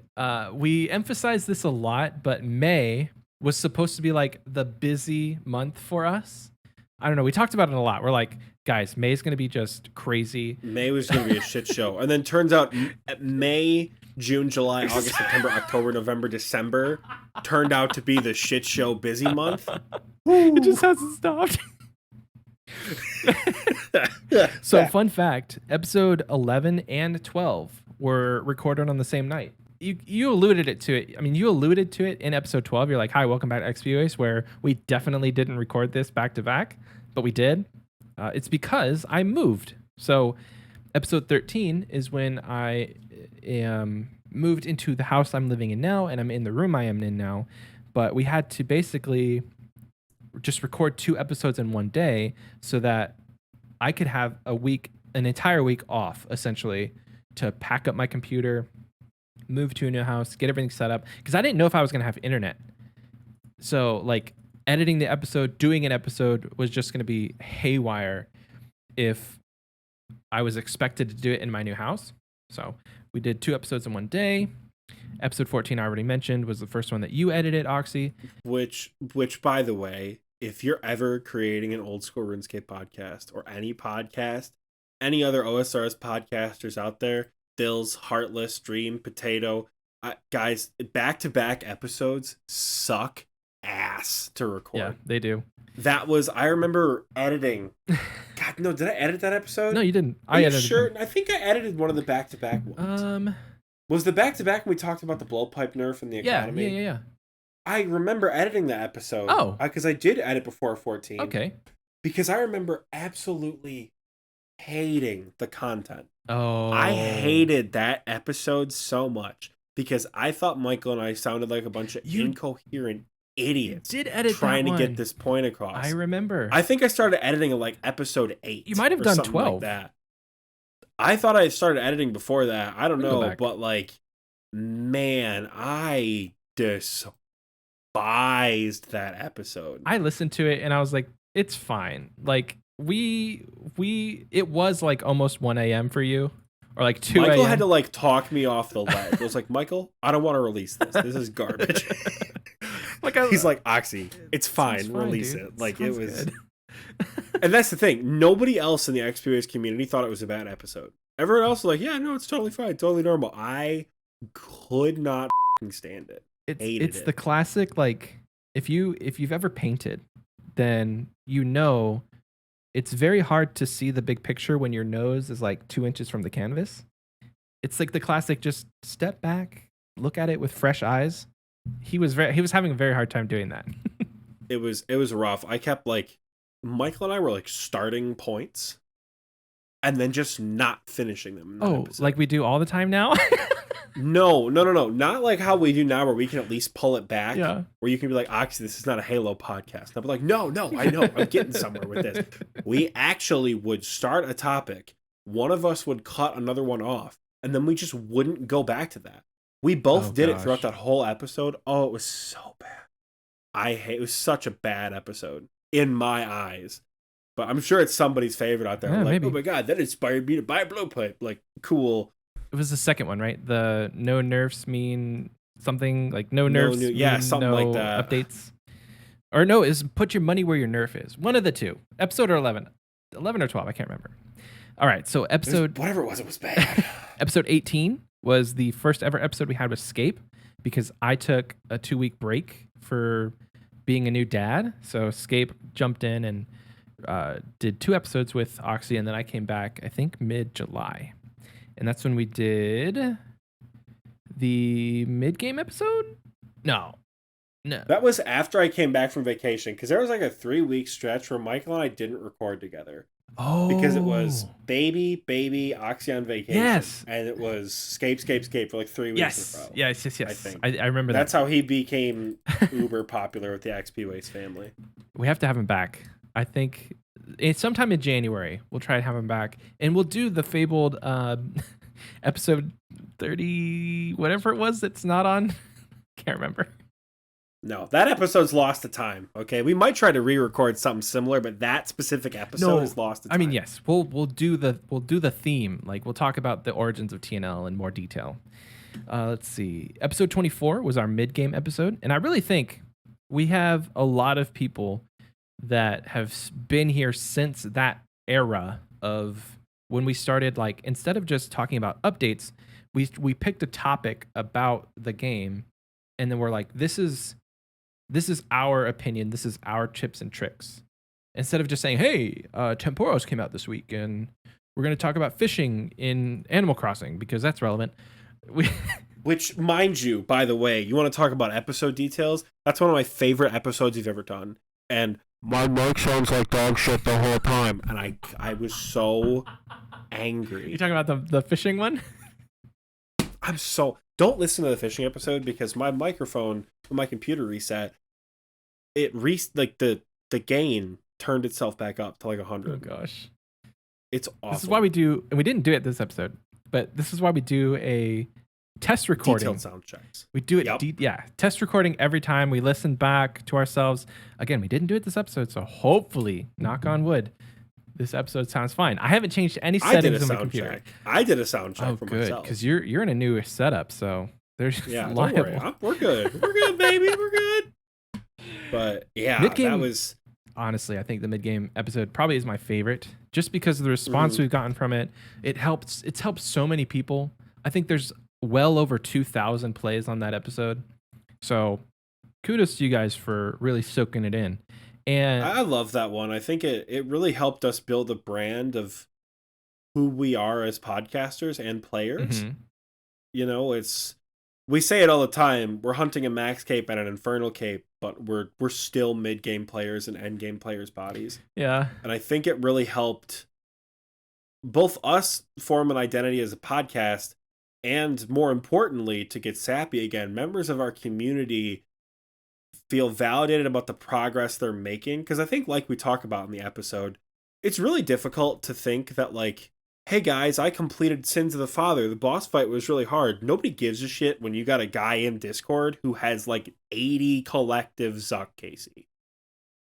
we emphasized this a lot, but May was supposed to be like the busy month for us. I don't know. We talked about it a lot. We're like, guys, May's going to be just crazy. May was going to be a shit show. And then turns out May, June, July, August, September, October, November, December turned out to be the shit show busy month. It just hasn't stopped. So fun fact, episode 11 and 12 were recorded on the same night. You alluded to it in episode 12. You're like, hi, welcome back to XPOS, where we definitely didn't record this back to back, but we did. It's because I moved. So episode 13 is when I moved into the house I'm living in now, and I'm in the room I am in now. But we had to basically just record 2 episodes in one day so that I could have an entire week off, essentially, to pack up my computer, move to a new house, get everything set up, because I didn't know if I was going to have internet. So, like, editing the episode, doing an episode was just going to be haywire if I was expected to do it in my new house. So, we did 2 episodes in one day. Episode 14, I already mentioned, was the first one that you edited, Oxie. Which, by the way, if you're ever creating an Old School RuneScape podcast or any podcast, any other OSRS podcasters out there, Dills, Heartless, Dream, Potato, Guys, back-to-back episodes suck ass to record. Yeah, they do. I remember editing. God, no, did I edit that episode? No, you didn't. I edited. Sure, I think I edited one of the back-to-back ones. Was the back-to-back when we talked about the blowpipe nerf in the academy? Yeah. I remember editing that episode. Oh, because I did edit before 14. Okay. Because I remember absolutely hating the content. Oh, I hated that episode so much because I thought Michael and I sounded like a bunch of incoherent idiots. Did edit trying that to one. get this point across. I remember. I think I started editing in like episode 8. You might have done 12. Like that. I thought I started editing before that. I don't know, but like, man, I despised that episode. I listened to it and I was like, it's fine. Like it was like almost 1 a.m. for you, or like 2 a.m. Michael had to like talk me off the ledge. I was like, Michael, I don't want to release this. This is garbage. He's like, Oxie, it's fine. Release it. Like it was. Good. And that's the thing. Nobody else in the XPS community thought it was a bad episode. Everyone else was like, yeah, no, it's totally fine, totally normal. I could not stand it. It's the classic, like, if you've ever painted, then you know it's very hard to see the big picture when your nose is like 2 inches from the canvas. It's like the classic, just step back, look at it with fresh eyes. He was having a very hard time doing that. It was rough. I kept like, Michael and I were like starting points and then just not finishing them. Episode. Like we do all the time now? No. Not like how we do now where we can at least pull it back. Yeah. Where you can be like, Oxie, this is not a Halo podcast. And I'll be like, no, I know. I'm getting somewhere with this. We actually would start a topic. One of us would cut another one off. And then we just wouldn't go back to that. We both did it throughout that whole episode. Oh, it was so bad. It was such a bad episode in my eyes. But I'm sure it's somebody's favorite out there. Yeah, like, maybe. Oh my God, that inspired me to buy a blowpipe. Like, cool. It was the second one, right? The no nerfs mean something like no nerfs. Something like that. Updates. Or no, is put your money where your nerf is. One of the two. Episode or 11. 11 or 12, I can't remember. All right, so whatever it was bad. Episode 18 was the first ever episode we had with Scape because I took a 2-week break for being a new dad. So Scape jumped in and did 2 episodes with Oxie, and then I came back, I think, mid-July. And that's when we did the mid-game episode? No. That was after I came back from vacation, because there was like a 3-week stretch where Michael and I didn't record together. Oh. Because it was baby, Oxie on vacation. Yes. And it was Scape for like 3 weeks in a row. Yes. I think. I remember That's how he became uber popular with the XP Waste family. We have to have him back. I think it's sometime in January. We'll try to have him back. And we'll do the fabled episode 30, whatever it was that's not on. Can't remember. No, that episode's lost to time. Okay, we might try to re-record something similar, but that specific episode is lost to time. I mean, yes, we'll do the theme. Like we'll talk about the origins of TNL in more detail. Let's see. Episode 24 was our mid-game episode, and I really think we have a lot of people that have been here since that era of when we started. Like instead of just talking about updates, we picked a topic about the game, and then we're like, this is our opinion. This is our tips and tricks. Instead of just saying, hey, Temporos came out this week and we're going to talk about fishing in Animal Crossing because that's relevant. Which, mind you, by the way, you want to talk about episode details? That's one of my favorite episodes you've ever done. And my mic sounds like dog shit the whole time. And I was so angry. You talking about the fishing one? Don't listen to the fishing episode because my microphone, when my computer reset, the gain turned itself back up to like 100. Oh gosh, it's awful. This is why we do, and we didn't do it this episode, but this is why we do a test recording. Detailed sound checks. We do it, test recording every time. We listen back to ourselves. Again, we didn't do it this episode, so hopefully, knock on wood, this episode sounds fine. I haven't changed any settings on my computer. Check. I did a sound check for good, myself. Because you're in a new setup, so there's don't worry. We're good. We're good, baby. We're good. But yeah, mid-game, that was honestly, I think the mid-game episode probably is my favorite, just because of the response we've gotten from it. It's helped so many people. I think there's well over 2,000 plays on that episode. So kudos to you guys for really soaking it in. And I love that one. I think it really helped us build a brand of who we are as podcasters and players. Mm-hmm. You know, we say it all the time. We're hunting a max cape and an infernal cape, but we're still mid game players and end game players' bodies. Yeah. And I think it really helped both us form an identity as a podcast, and more importantly, to get sappy again, members of our community feel validated about the progress they're making. Because I think, like we talk about in the episode, it's really difficult to think that, like, hey guys, I completed Sins of the Father. The boss fight was really hard. Nobody gives a shit when you got a guy in Discord who has like 80 collective Zuck Casey.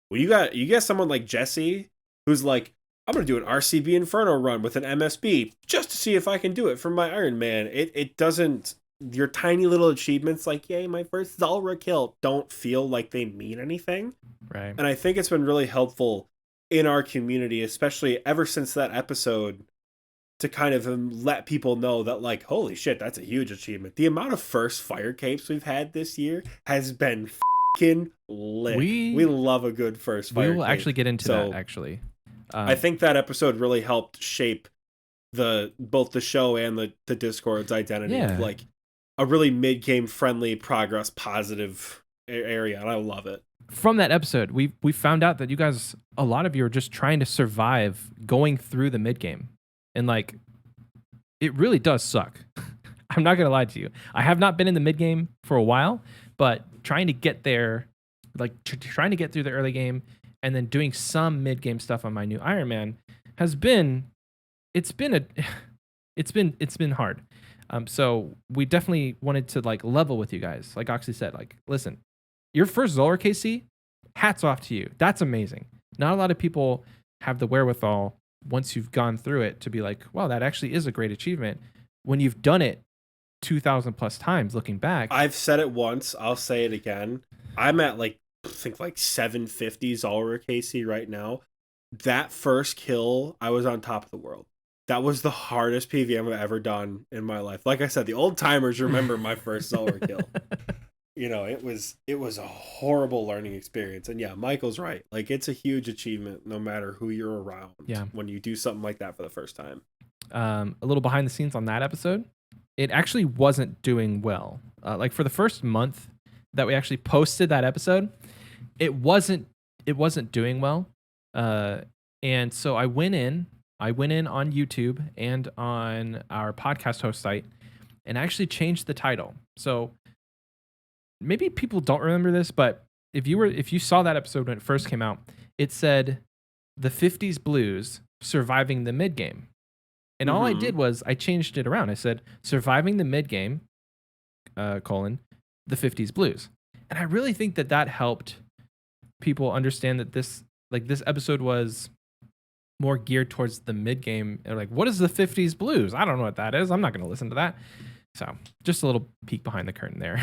When you got someone like Jesse who's like, I'm gonna do an RCB Inferno run with an MSB just to see if I can do it from my Iron Man. It doesn't. Your tiny little achievements like, yay, my first Zalra kill, don't feel like they mean anything. Right. And I think it's been really helpful in our community, especially ever since that episode, to kind of let people know that, like, holy shit, that's a huge achievement. The amount of first fire capes we've had this year has been fucking lit. We love a good first fire cape. We will actually get into that, actually. I think that episode really helped shape both the show and the Discord's identity of, like, a really mid-game friendly, progress positive area, and I love it. From that episode, we found out that you guys, a lot of you are just trying to survive going through the mid-game. And, like, it really does suck. I'm not going to lie to you. I have not been in the mid-game for a while, but trying to get there, like, trying to get through the early game and then doing some mid-game stuff on my new Iron Man has been, it's been hard. So we definitely wanted to, like, level with you guys. Like Oxie said, like, listen, your first Zolor KC, hats off to you. That's amazing. Not a lot of people have the wherewithal once you've gone through it to be like, wow, that actually is a great achievement. When you've done it 2,000 plus times looking back. I've said it once. I'll say it again. I'm at, like, I think like 750 Zalra KC right now. That first kill, I was on top of the world. That was the hardest PVM I've ever done in my life. Like I said, the old timers remember my first Zalra kill. You know, it was a horrible learning experience. And yeah, Michael's right. Like, it's a huge achievement no matter who you're around when you do something like that for the first time. A little behind the scenes on that episode. It actually wasn't doing well. Like, for the first month that we actually posted that episode, it wasn't doing well. And so I went in on YouTube and on our podcast host site and actually changed the title. So maybe people don't remember this, but if you saw that episode when it first came out, it said the 50s Blues surviving the mid game. And all I did was I changed it around. I said surviving the mid game, the 50s Blues. And I really think that helped people understand that this episode was more geared towards the mid game. They're like, what is the 50s Blues? I don't know what that is. I'm not going to listen to that. So just a little peek behind the curtain there.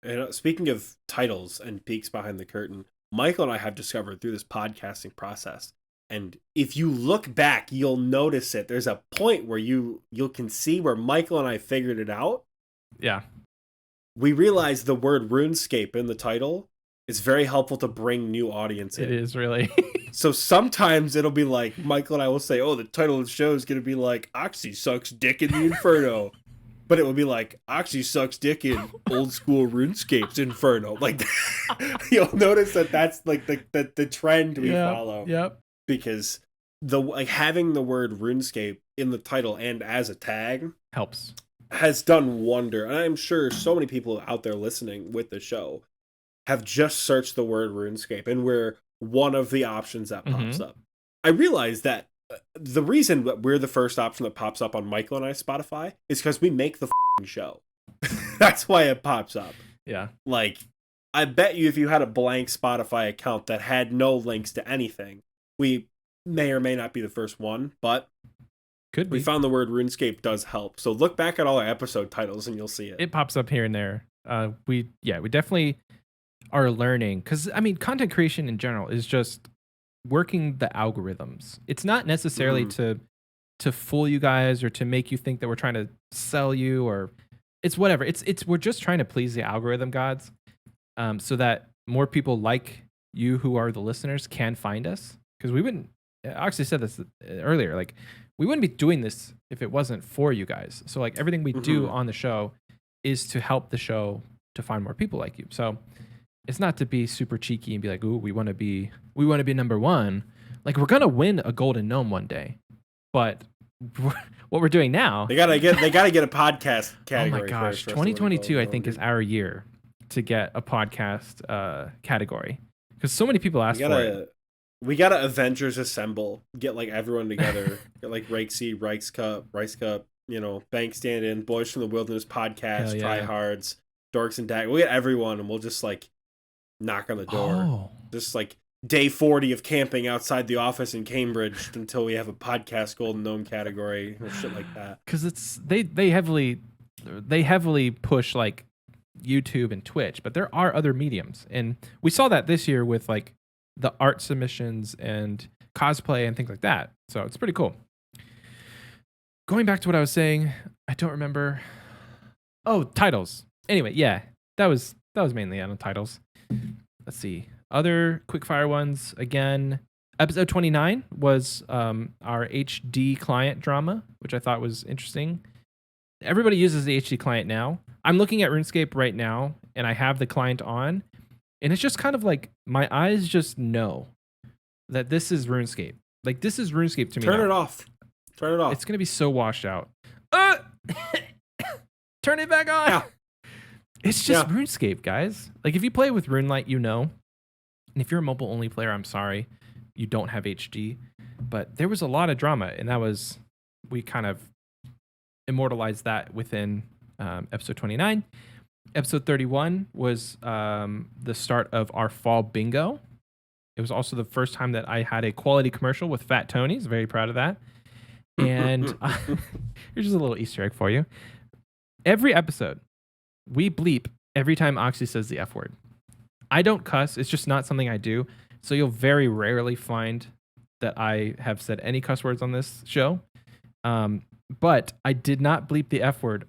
And speaking of titles and peeks behind the curtain, Michael and I have discovered through this podcasting process, and if you look back, you'll notice it. There's a point where you can see where Michael and I figured it out. Yeah. We realized the word RuneScape in the title is very helpful to bring new audience in. It is, really. So sometimes it'll be like, Michael and I will say, oh, the title of the show is going to be like, Oxie sucks dick in the Inferno. But it would be like, Oxie sucks dick in Old School RuneScape's Inferno. Like, you'll notice that's like the trend we follow. Yep. Because having the word RuneScape in the title and as a tag helps. Has done wonder. And I'm sure so many people out there listening with the show have just searched the word RuneScape, and we're one of the options that pops up. I realize that the reason that we're the first option that pops up on Michael and I Spotify is because we make the show. That's why it pops up. Yeah. Like, I bet you if you had a blank Spotify account that had no links to anything, we may or may not be the first one, but could be. We found the word RuneScape does help. So look back at all our episode titles and you'll see it. It pops up here and there. We definitely are learning, because I mean, content creation in general is just working the algorithms. It's not necessarily to to fool you guys or to make you think that we're trying to sell you, or it's whatever. We're just trying to please the algorithm gods, so that more people like you who are the listeners can find us. Because we wouldn't, I actually said this earlier, like we wouldn't be doing this if it wasn't for you guys. So like everything we do on the show is to help the show to find more people like you. So it's not to be super cheeky and be like, ooh, we want to be number one. Like we're going to win a golden gnome one day. But what we're doing now, they gotta get a podcast category. Oh my gosh, 2022 I think is our year to get a podcast category, because so many people ask for it. We gotta Avengers Assemble, get like everyone together, get like Rakesy, Rice Cup, Bank Stand In, Boys from the Wilderness podcast, Tryhards, Dorks and Dag. We'll get everyone and we'll just like knock on the door. Just like day 40 of camping outside the office in Cambridge until we have a podcast Golden Gnome category or shit like that. Because it's they heavily push like YouTube and Twitch, but there are other mediums, and we saw that this year with like the art submissions and cosplay and things like that. So it's pretty cool. Going back to what I was saying, I don't remember. Oh, titles. Anyway, yeah, that was mainly on the titles. Let's see. Other quickfire ones, again, episode 29 was our HD client drama, which I thought was interesting. Everybody uses the HD client now. I'm looking at RuneScape right now, and I have the client on, and it's just kind of like my eyes just know that this is RuneScape. Like, this is RuneScape to me. Turn it off. Turn it off. It's going to be so washed out. Turn it back on. Yeah. It's just RuneScape, guys. Like, if you play with RuneLite, you know. And if you're a mobile-only player, I'm sorry, you don't have HD. But there was a lot of drama, and we kind of immortalized that within episode 29. Episode 31 was the start of our fall bingo. It was also the first time that I had a quality commercial with Fat Tony's. Very proud of that. And here's just a little Easter egg for you. Every episode, we bleep every time Oxie says the F word. I don't cuss. It's just not something I do. So you'll very rarely find that I have said any cuss words on this show. But I did not bleep the F word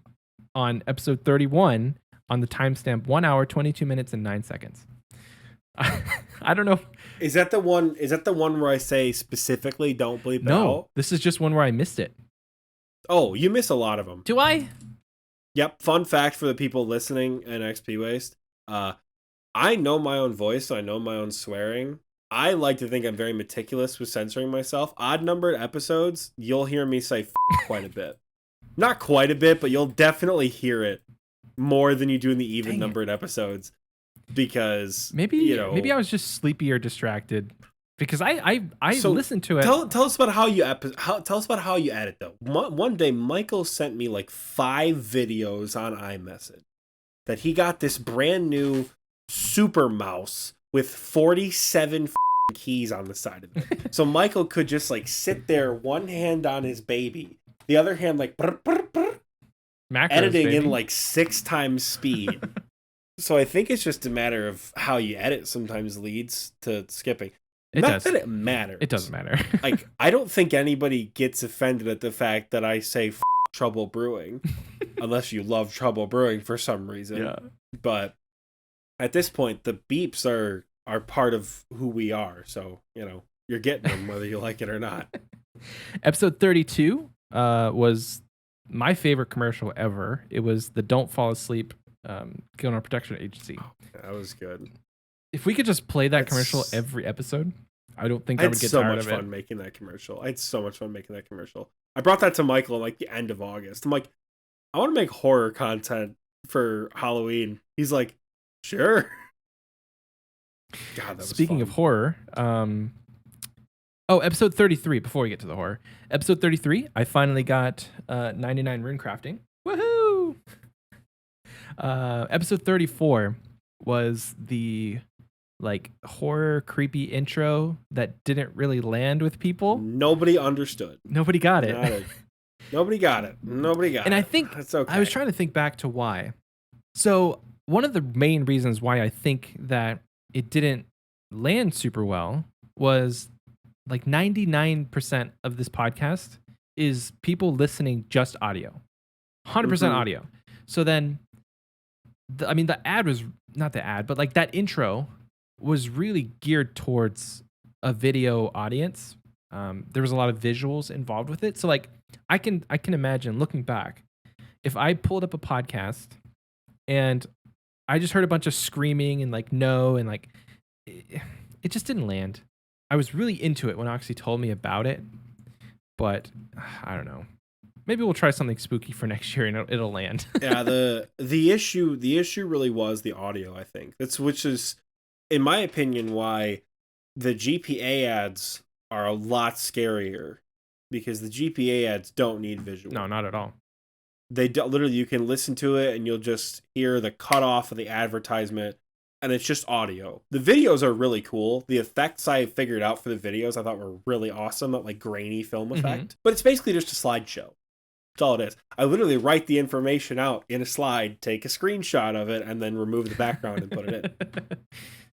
on episode 31 on the timestamp 1 hour, 22 minutes, and 9 seconds. I don't know. Is that the one where I say specifically don't bleep it out? No, this is just one where I missed it. Oh, you miss a lot of them. Do I? Yep. Fun fact for the people listening in XP Waste. I know my own voice, so I know my own swearing. I like to think I'm very meticulous with censoring myself. Odd-numbered episodes, you'll hear me say quite a bit. Not quite a bit, but you'll definitely hear it more than you do in the even-numbered episodes. Because, maybe I was just sleepy or distracted. Because I listened to it. Tell us about how you edit, though. One day, Michael sent me like 5 videos on iMessage that he got this brand new super mouse with 47 keys on the side of it. So Michael could just like sit there, one hand on his baby, the other hand like macros, editing baby. In like 6 times speed. So I think it's just a matter of how you edit sometimes leads to skipping. Not that it matters. It doesn't matter. Like, I don't think anybody gets offended at the fact that I say Trouble Brewing, unless you love Trouble Brewing for some reason. Yeah. But at this point, the beeps are part of who we are. So, you're getting them whether you like it or not. Episode 32 was my favorite commercial ever. It was the Don't Fall Asleep Gunner Protection Agency. Oh, that was good. If we could just play that commercial every episode, I don't think I would get tired of it. I had so much fun making that commercial. I had so much fun making that commercial. I brought that to Michael in like the end of August. I'm like, I want to make horror content for Halloween. He's like, sure. God, that was Speaking fun. Of horror, episode 33, before we get to the horror. Episode 33, I finally got 99 rune crafting. Woohoo! Episode 34 was the horror creepy intro that didn't really land with people. Nobody understood. Nobody got it. Nobody got it. And I think that's okay. I was trying to think back to why. So one of the main reasons why I think that it didn't land super well was like 99% of this podcast is people listening just audio, 100% audio. So then, the ad was not the ad, but like that intro was really geared towards a video audience. There was a lot of visuals involved with it. So like I can imagine looking back, if I pulled up a podcast and I just heard a bunch of screaming and like no, and like it just didn't land. I was really into it when Oxie told me about it, but I don't know. Maybe we'll try something spooky for next year and it'll land. Yeah, the issue really was the audio, I think. Which is, in my opinion, why the GPA ads are a lot scarier, because the GPA ads don't need visual. No, not at all. They literally, you can listen to it and you'll just hear the cutoff of the advertisement, and it's just audio. The videos are really cool. The effects I figured out for the videos I thought were really awesome, that like grainy film effect. But it's basically just a slideshow. That's all it is. I literally write the information out in a slide, take a screenshot of it, and then remove the background and put it in.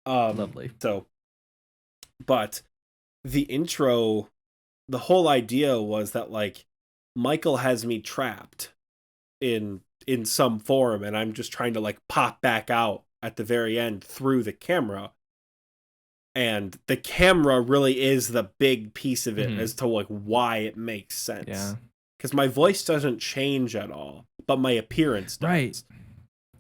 Lovely. So, but the intro, the whole idea was that like Michael has me trapped in some form, and I'm just trying to like pop back out at the very end through the camera. And the camera really is the big piece of it as to like why it makes sense. Yeah. Because my voice doesn't change at all, but my appearance does. Right.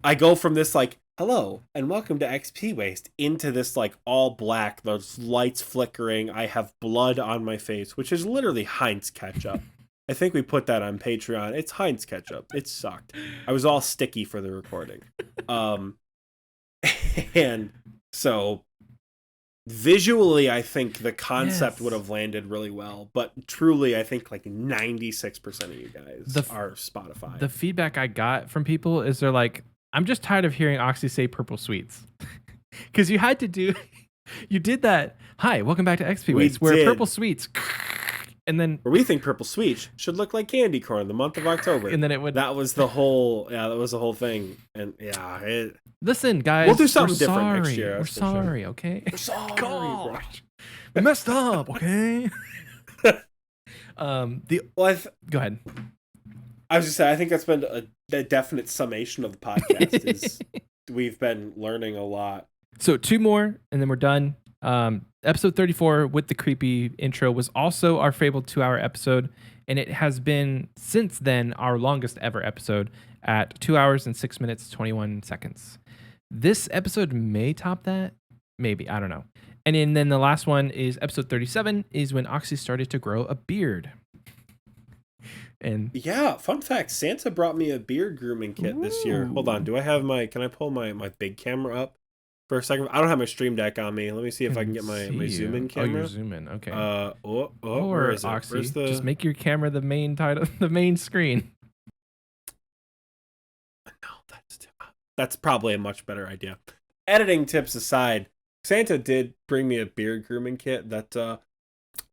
I go from this like, hello and welcome to XP Waste, into this like all black, those lights flickering, I have blood on my face, which is literally Heinz ketchup. I think we put that on Patreon. It's Heinz ketchup. It sucked. I was all sticky for the recording. And so visually, I think the concept would have landed really well, but truly, I think like 96% of you guys are Spotify. The feedback I got from people is they're like, I'm just tired of hearing Oxie say purple sweets. Because you did that. Hi, welcome back to XP Waste. We're purple sweets. And then we think purple sweets should look like candy corn the month of October. And then it would. That was the whole thing. And listen, guys, we'll do something different next year. We're sorry, okay? We're sorry. Gosh. We messed up, okay? Go ahead. I was just saying, I think that's been a definite summation of the podcast. Is we've been learning a lot. So 2 more, and then we're done. Episode 34 with the creepy intro was also our fabled 2-hour episode, and it has been since then our longest ever episode at 2 hours and 6 minutes 21 seconds. This episode may top that, maybe, I don't know. And then the last one is episode 37, is when Oxie started to grow a beard. And yeah, fun fact, Santa brought me a beard grooming kit this year. Hold on, can I pull my big camera up for a second? I don't have my stream deck on me. Let me see if I can get my zoom in camera. Oh, you're zoom in, okay. Where is it? Oxie, just make your camera the main title, the main screen. No, that's probably a much better idea. Editing tips aside, Santa did bring me a beard grooming kit that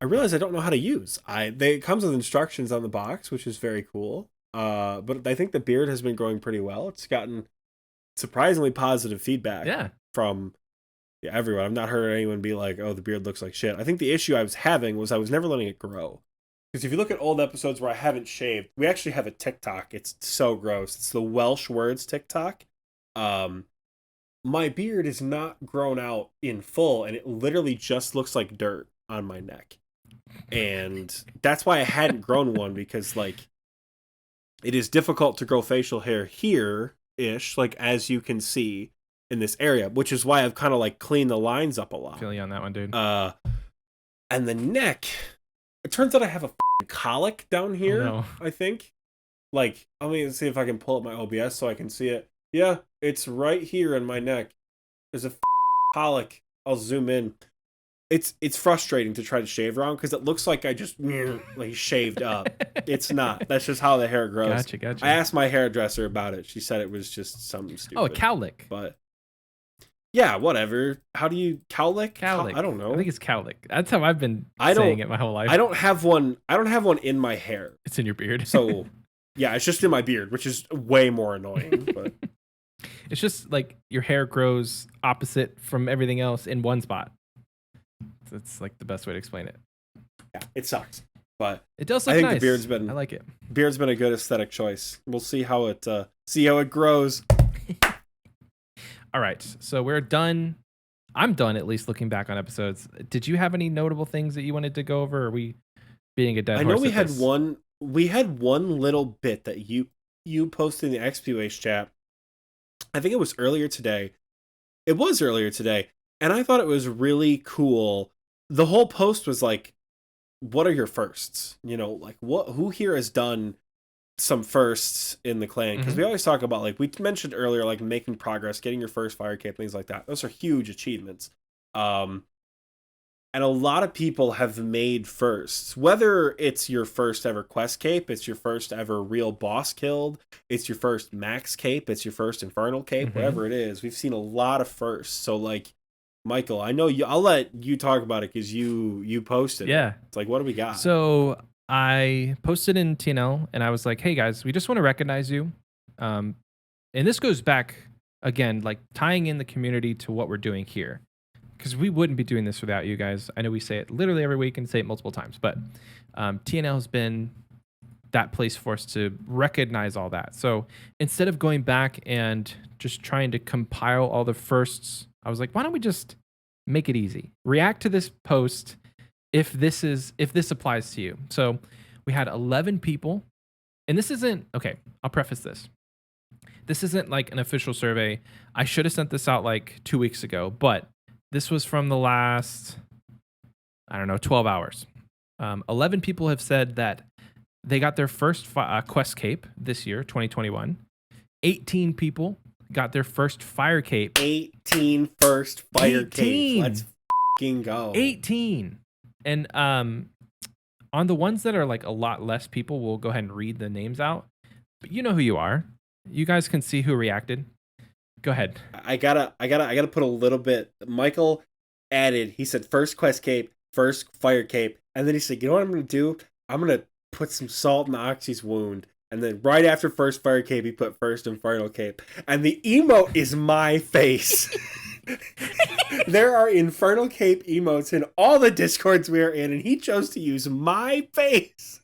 I realize I don't know how to use. It comes with instructions on the box, which is very cool. But I think the beard has been growing pretty well. It's gotten surprisingly positive feedback from everyone. I've not heard anyone be like, oh, the beard looks like shit. I think the issue I was having was I was never letting it grow. Because if you look at old episodes where I haven't shaved, we actually have a TikTok. It's so gross. It's the Welsh Words TikTok. My beard is not grown out in full, and it literally just looks like dirt on my neck. And that's why I hadn't grown one, because like it is difficult to grow facial hair here-ish, like as you can see in this area, which is why I've kind of like cleaned the lines up a lot. Feel you on that one, dude. And the neck, it turns out I have a colic down here. Oh, no. I think. Like, let me see if I can pull up my OBS so I can see it. Yeah, it's right here in my neck. There's a colic. I'll zoom in. It's frustrating to try to shave wrong because it looks like I just like shaved up. It's not. That's just how the hair grows. Gotcha. I asked my hairdresser about it. She said it was just something stupid. Oh, a cowlick. But yeah, whatever. How do you cowlick? Cowlick. I don't know. I think it's cowlick. That's how I've been saying it my whole life. I don't have one in my hair. It's in your beard. So yeah, it's just in my beard, which is way more annoying. But it's just like your hair grows opposite from everything else in one spot. That's like the best way to explain it. Yeah, it sucks. But it does look I think nice. the beard's been I like it. Beard's been a good aesthetic choice. We'll see how it grows. All right, so we're done. I'm done, at least looking back on episodes. Did you have any notable things that you wanted to go over? Or are we beating a dead horse? I know we had one. We had one little bit that you posted in the XP chat. I think it was earlier today. It was earlier today, and I thought it was really cool. The whole post was like, "What are your firsts? You know, like who here has done some firsts in the clan?" Because we always talk about, like we mentioned earlier, like making progress, getting your first fire cape, things like that. Those are huge achievements. And a lot of people have made firsts, whether it's your first ever quest cape, it's your first ever real boss killed, it's your first max cape, it's your first infernal cape, whatever it is. We've seen a lot of firsts. So like, Michael, I know you. I'll let you talk about it because you posted. Yeah, it's like, what do we got? So I posted in TNL and I was like, "Hey guys, we just want to recognize you." And this goes back again, like tying in the community to what we're doing here, because we wouldn't be doing this without you guys. I know we say it literally every week and say it multiple times, but TNL has been that place for us to recognize all that. So instead of going back and just trying to compile all the firsts, I was like, why don't we just make it easy? React to this post if this applies to you. So we had 11 people, and this isn't, okay, I'll preface this. This isn't like an official survey. I should have sent this out like 2 weeks ago, but this was from the last, 12 hours. 11 people have said that they got their first quest cape this year, 2021. 18 people got their first fire cape. 18 first fire cape. Let's fucking go. 18. And on the ones that are like a lot less people, we'll go ahead and read the names out. But you know who you are. You guys can see who reacted. Go ahead. I gotta put a little bit. Michael added, he said first quest cape, first fire cape, and then he said, you know what I'm gonna do? I'm gonna put some salt in Oxie's wound. And then right after first fire cape, he put first infernal cape. And the emote is my face. There are infernal cape emotes in all the Discords we are in, and he chose to use my face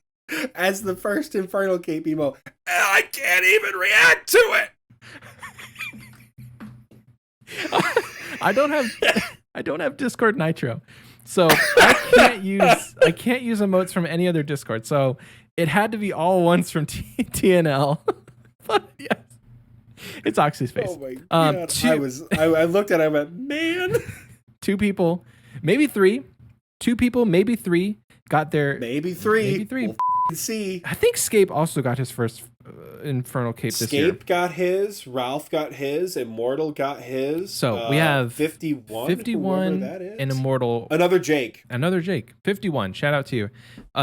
as the first infernal cape emote. And I can't even react to it. I don't have Discord Nitro, so I can't use emotes from any other Discord. So it had to be all ones from TNL. But yes, it's Oxie's face. Oh my god! I looked at it, I went, man. 2 people, maybe 3. 2 people, maybe 3 got their maybe 3. We'll see. I think Scape also got his first infernal cape this year. Scape got his, Ralph got his, Immortal got his. So we have 51 that is. And Immortal. Another Jake. 51. Shout out to you.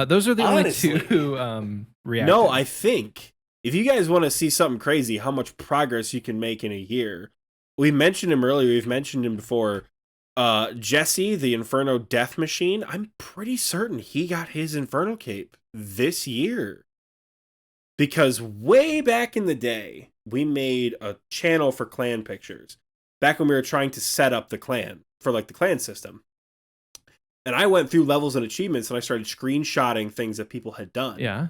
Those are the Honestly, only 2 reacted. No, I think if you guys want to see something crazy, how much progress you can make in a year. We mentioned him earlier. We've mentioned him before. Jesse, the Inferno Death Machine. I'm pretty certain he got his Infernal cape this year. Because way back in the day, we made a channel for clan pictures. Back when we were trying to set up the clan, for like the clan system. And I went through levels and achievements and I started screenshotting things that people had done. Yeah.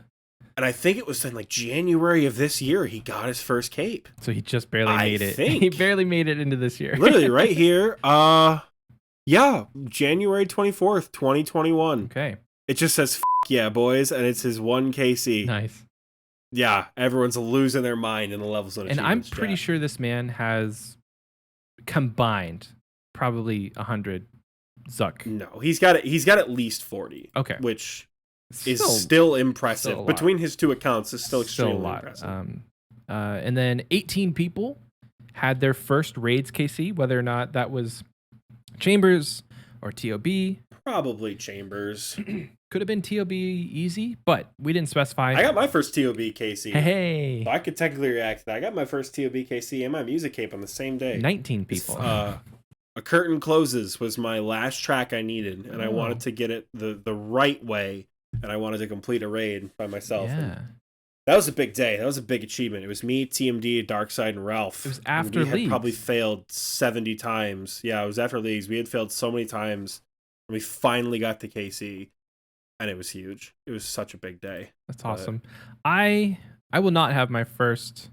And I think it was in like January of this year, he got his first cape. So he just barely made it. Think. He barely made it into this year. Literally right here. Yeah, January 24th, 2021. Okay. It just says, yeah, boys. And it's his 1 KC. Nice. Yeah, everyone's losing their mind in the levels of and I'm pretty sure this man has combined probably 100 Zuck. No, he's got at least 40. Okay, which is still impressive. Still Between his 2 accounts, is still extremely a lot. Impressive. And then 18 people had their first raids KC, whether or not that was Chambers or TOB. Probably Chambers. Could have been TOB easy, but we didn't specify. I got my first TOB KC. Hey. So I could technically react to that. I got my first TOB KC and my music cape on the same day. 19 people. A Curtain Closes was my last track I needed, and I wanted to get it the right way, and I wanted to complete a raid by myself. Yeah. That was a big day. That was a big achievement. It was me, TMD, Darkside, and Ralph. It was after Leagues. We had Leagues. probably failed 70 times. Yeah, it was after Leagues. We had failed so many times, and we finally got to KC. and it was huge. It was such a big day. That's awesome. I will not have my first.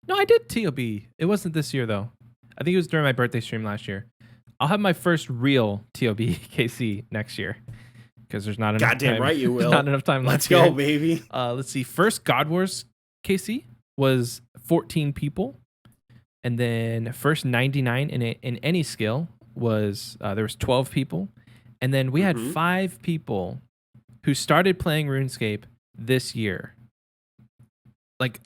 No, I did TOB. It wasn't this year though. I think it was during my birthday stream last year. I'll have my first real TOB KC next year because there's not enough Goddamn time. right you will. Not enough time Let's left. go, baby. Let's see. First God Wars KC was 14 people, and then first 99 in any skill was there was 12 people, and then we had 5 people who started playing RuneScape this year, like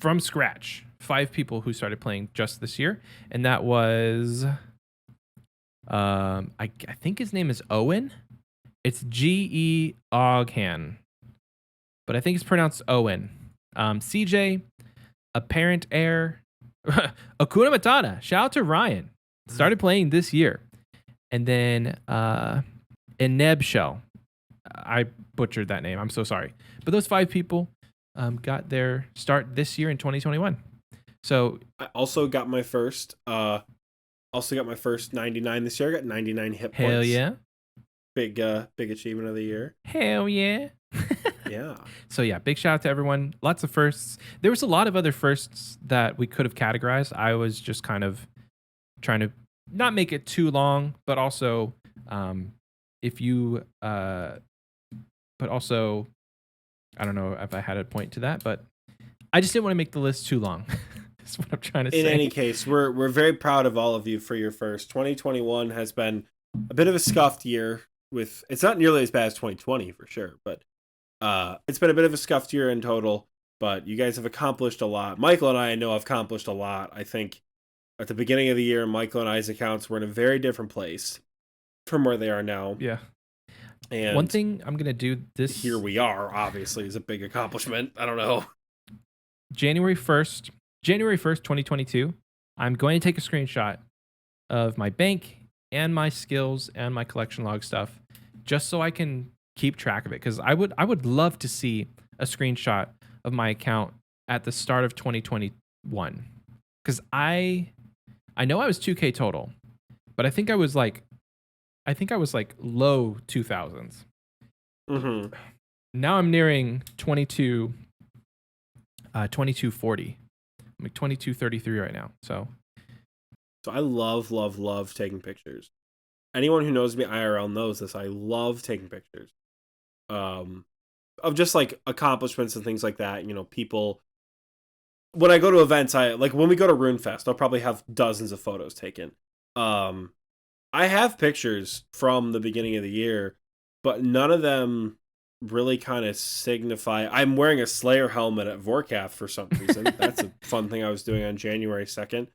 from scratch. 5 people who started playing just this year, and that was I think his name is Owen. It's G-E Oghan, but I think it's pronounced Owen. CJ, Apparent Air, Akuna Matata. Shout out to Ryan. Started playing this year. And then Ineb Shell. I butchered that name. I'm so sorry. But those 5 people got their start this year in 2021. So I also got my first 99 this year. I got 99 hit points. hell yeah. Big achievement of the year. Hell yeah. Yeah. So yeah, big shout out to everyone. Lots of firsts. There was a lot of other firsts that we could have categorized. I was just kind of trying to not make it too long, but also if you but also I don't know if I had a point to that, but I just didn't want to make the list too long. That's what I'm trying to say. In any case, we're very proud of all of you for your first. 2021 has been a bit of a scuffed year. It's not nearly as bad as 2020 for sure, but it's been a bit of a scuffed year in total. But you guys have accomplished a lot. Michael and I know have accomplished a lot. I think at the beginning of the year, Michael and I's accounts were in a very different place from where they are now. Yeah. And one thing I'm gonna do this here we are, obviously, is a big accomplishment. I don't know. January 1st, 2022, I'm going to take a screenshot of my bank and my skills and my collection log stuff just so I can keep track of it, because I would love to see a screenshot of my account at the start of 2021, because I know I was 2K total, but I think I was like low 2000s. Now I'm nearing 2240. I'm like 2233 right now. So I love taking pictures. Anyone who knows me IRL knows this. I love taking pictures of just like accomplishments and things like that. You know, people, when I go to events, when we go to RuneFest, I'll probably have dozens of photos taken. I have pictures from the beginning of the year, but none of them really kind of signify. I'm wearing a Slayer helmet at Vorkath for some reason. That's a fun thing I was doing on January 2nd.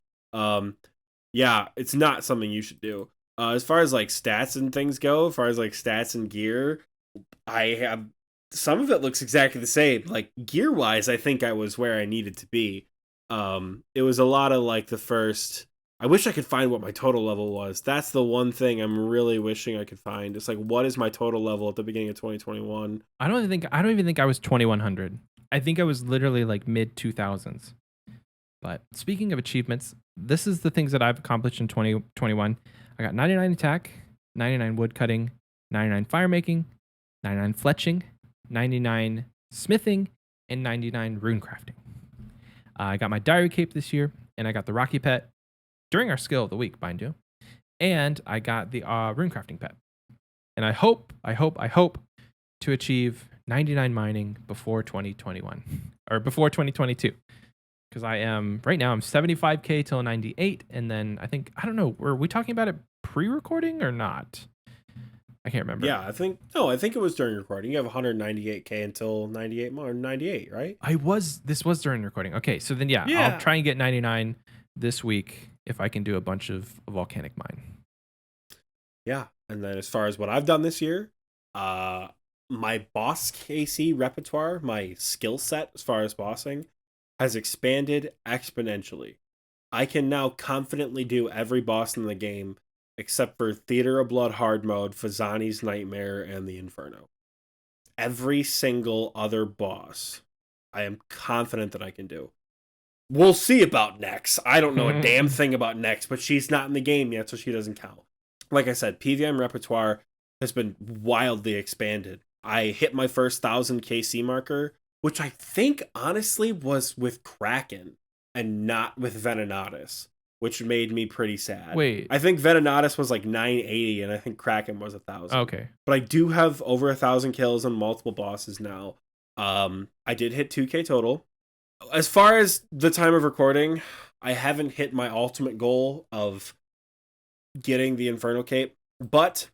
Yeah, it's not something you should do. As far as like stats and things go, as far as like stats and gear, I have some of it looks exactly the same. Like gear wise, I think I was where I needed to be. It was a lot of like the first. I wish I could find what my total level was. That's the one thing I'm really wishing I could find. It's like, what is my total level at the beginning of 2021? I don't even think I was 2100. I think I was literally like mid 2000s. But speaking of achievements, this is the things that I've accomplished in 2021. I got 99 attack, 99 wood cutting, 99 fire making, 99 fletching, 99 smithing, and 99 rune crafting. I got my diary cape this year, and I got the Rocky pet during our skill of the week, mind you. And I got the rune crafting pet. And I hope to achieve 99 mining before 2021 or before 2022. Because right now I'm 75k till 98, and then I don't know, were we talking about it pre-recording or not? I can't remember. Yeah, I think it was during recording. You have 198k until 98, right? This was during recording. Okay, so then yeah, I'll try and get 99 this week if I can do a bunch of volcanic mine. Yeah, and then as far as what I've done this year, my boss KC repertoire, my skill set as far as bossing, has expanded exponentially. I can now confidently do every boss in the game except for Theater of Blood Hard Mode, Fazani's Nightmare, and the Inferno. Every single other boss, I am confident that I can do. We'll see about Nex. I don't know a damn thing about Nex, but she's not in the game yet, so she doesn't count. Like I said, PVM repertoire has been wildly expanded. I hit my first 1,000 KC marker, which I think honestly was with Kraken and not with Venenatis, which made me pretty sad. Wait. I think Venenatis was like 980 and I think Kraken was 1,000. Okay. But I do have over 1,000 kills on multiple bosses now. I did hit 2K total. As far as the time of recording, I haven't hit my ultimate goal of getting the Inferno Cape, but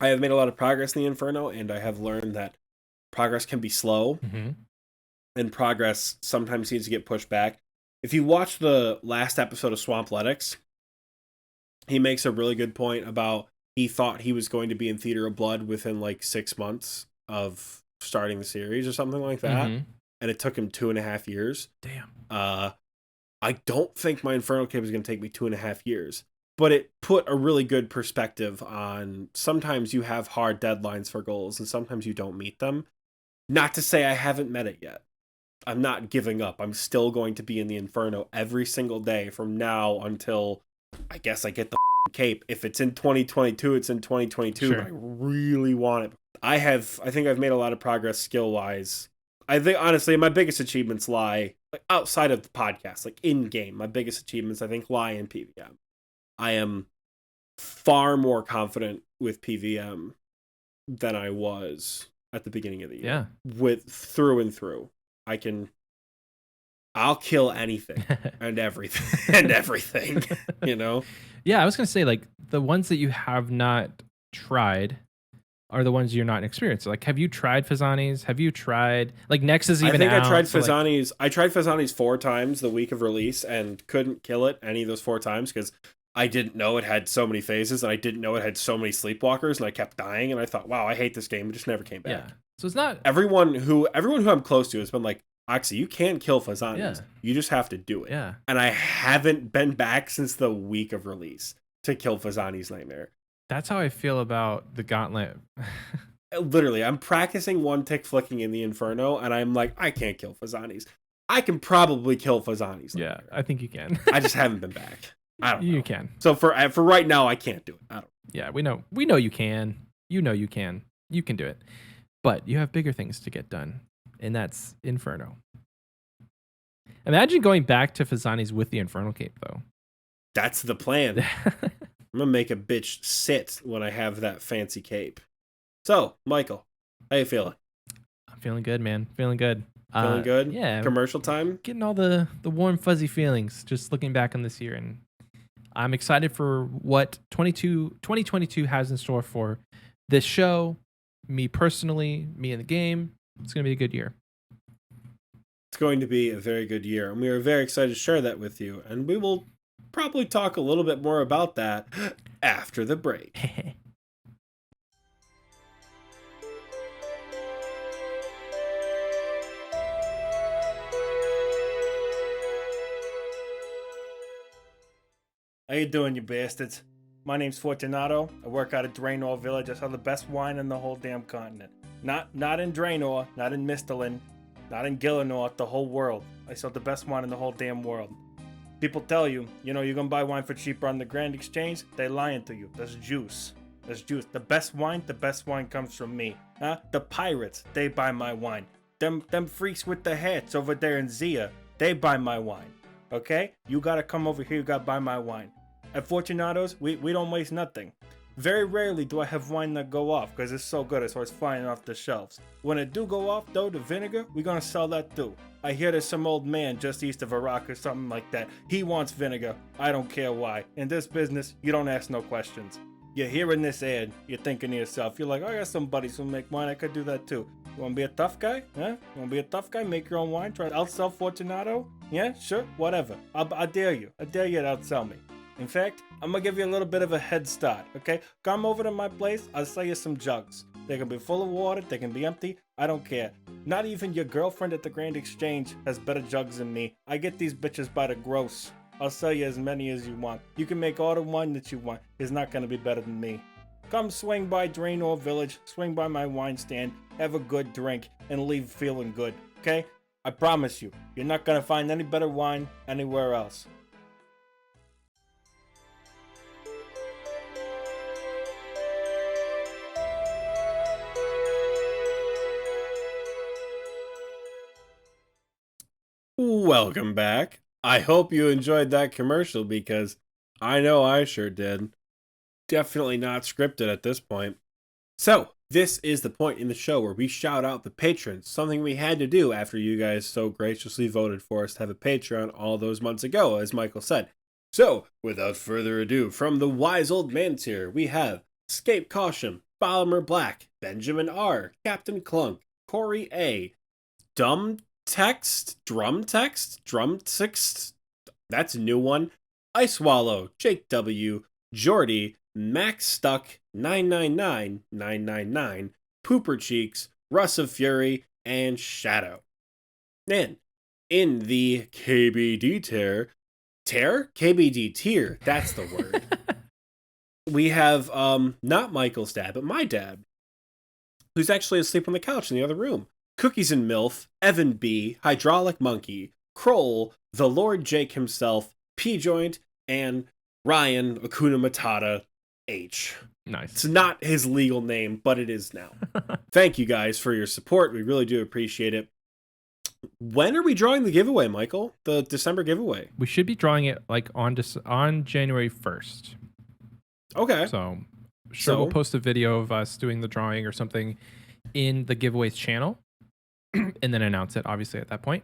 I have made a lot of progress in the Inferno, and I have learned that progress can be slow, and progress sometimes needs to get pushed back. If you watch the last episode of Swampletics, he makes a really good point about he thought he was going to be in Theater of Blood within like 6 months of starting the series or something like that, and it took him 2.5 years. Damn. I don't think my Inferno Cape is going to take me 2.5 years, but it put a really good perspective on sometimes you have hard deadlines for goals and sometimes you don't meet them. Not to say I haven't met it yet. I'm not giving up. I'm still going to be in the Inferno every single day from now until I guess I get the cape. If it's in 2022, it's in 2022. Sure. But I really want it. I think I've made a lot of progress skill-wise. I think, honestly, my biggest achievements lie outside of the podcast, like in-game. My biggest achievements, I think, lie in PVM. I am far more confident with PVM than I was at the beginning of the year. Yeah. With through and through. I'll kill anything and everything, you know? Yeah, I was going to say, like, the ones that you have not tried are the ones you're not experienced. Like, have you tried Fazani's? Have you tried, like, Nex is even out? I tried Fazani's. I tried Fazani's 4 times the week of release and couldn't kill it any of those 4 times because I didn't know it had so many phases and I didn't know it had so many sleepwalkers and I kept dying and I thought, wow, I hate this game. It just never came back. Yeah. So it's not... Everyone who I'm close to has been like, Oxie, you can kill Fazani's. Yeah. You just have to do it. Yeah. And I haven't been back since the week of release to kill Fazani's Nightmare. That's how I feel about the Gauntlet. Literally, I'm practicing one tick flicking in the Inferno, and I'm like, I can't kill Fazani's. I can probably kill Fazani's Nightmare. Yeah, I think you can. I just haven't been back. I don't know. You can. So for right now, I can't do it. I don't. Yeah, we know you can. You know you can. You can do it. But you have bigger things to get done, and that's Inferno. Imagine going back to Fazani's with the Infernal Cape, though. That's the plan. I'm gonna make a bitch sit when I have that fancy cape. So, Michael, how you feeling? I'm feeling good, man. Feeling good. Feeling good? Yeah. Commercial time? Getting all the warm, fuzzy feelings just looking back on this year. And I'm excited for what 2022 has in store for this show, me personally, me in the game. It's going to be a good year. It's going to be a very good year. And we are very excited to share that with you. And we will probably talk a little bit more about that after the break. How you doing, you bastards? My name's Fortunato. I work out of Draenor Village. I sell the best wine in the whole damn continent. Not in Draenor, not in Misthalin, not in Gillinor, the whole world. I sell the best wine in the whole damn world. People tell you, you're gonna buy wine for cheaper on the Grand Exchange. They lying to you. That's juice. That's juice. The best wine comes from me. Huh? The pirates, they buy my wine. Them freaks with the hats over there in Zia, they buy my wine. Okay? You gotta come over here, you gotta buy my wine. At Fortunato's, we don't waste nothing. Very rarely do I have wine that go off, because it's so good it starts flying off the shelves. When it do go off, though, the vinegar, we're gonna sell that too. I hear there's some old man just east of Iraq or something like that. He wants vinegar. I don't care why. In this business, you don't ask no questions. You're hearing this ad, you're thinking to yourself, you're like, oh, I got some buddies who make wine, I could do that too. You wanna be a tough guy? Huh? You wanna be a tough guy? Make your own wine? Try to outsell Fortunato? Yeah, sure, whatever. I dare you. I dare you to outsell me. In fact, I'm gonna give you a little bit of a head start, okay? Come over to my place, I'll sell you some jugs. They can be full of water, they can be empty, I don't care. Not even your girlfriend at the Grand Exchange has better jugs than me. I get these bitches by the gross. I'll sell you as many as you want. You can make all the wine that you want. It's not gonna be better than me. Come swing by Draenor Village, swing by my wine stand, have a good drink, and leave feeling good, okay? I promise you, you're not gonna find any better wine anywhere else. Welcome back. I hope you enjoyed that commercial because I know I sure did. Definitely not scripted at this point. So, this is the point in the show where we shout out the patrons, something we had to do after you guys so graciously voted for us to have a Patreon all those months ago, as Michael said. So, without further ado, from the Wise Old Man tier, we have Scape Caution, Bolimer Black, Benjamin R., Captain Clunk, Corey A., Drum Text, that's a new one, Ice Swallow, Jake W., Jordy, Max Stuck, 999, Pooper Cheeks, Russ of Fury, and Shadow. And in the KBD tier, that's the word. We have not Michael's dad, but my dad, who's actually asleep on the couch in the other room. Cookies and MILF, Evan B, Hydraulic Monkey, Kroll, the Lord Jake himself, P-Joint, and Ryan Akuna Matata H. Nice. It's not his legal name, but it is now. Thank you guys for your support. We really do appreciate it. When are we drawing the giveaway, Michael? The December giveaway? We should be drawing it like on January 1st. Okay. So we'll post a video of us doing the drawing or something in the giveaways channel and then announce it, obviously, at that point.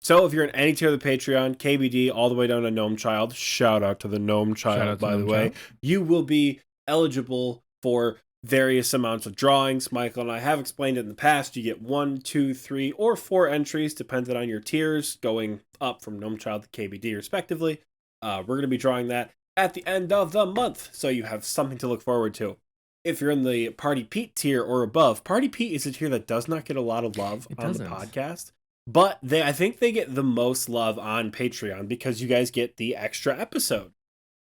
So if you're in any tier of the Patreon, KBD all the way down to Gnome Child, shout out to the Gnome Child, by the way, you will be eligible for various amounts of drawings. Michael and I have explained it in the past. You get 1, 2, 3, or 4 entries, depending on your tiers, going up from Gnome Child to KBD, respectively. We're going to be drawing that at the end of the month, so you have something to look forward to. If you're in the Party Pete tier or above, Party Pete is a tier that does not get a lot of love on the podcast, but I think they get the most love on Patreon because you guys get the extra episode,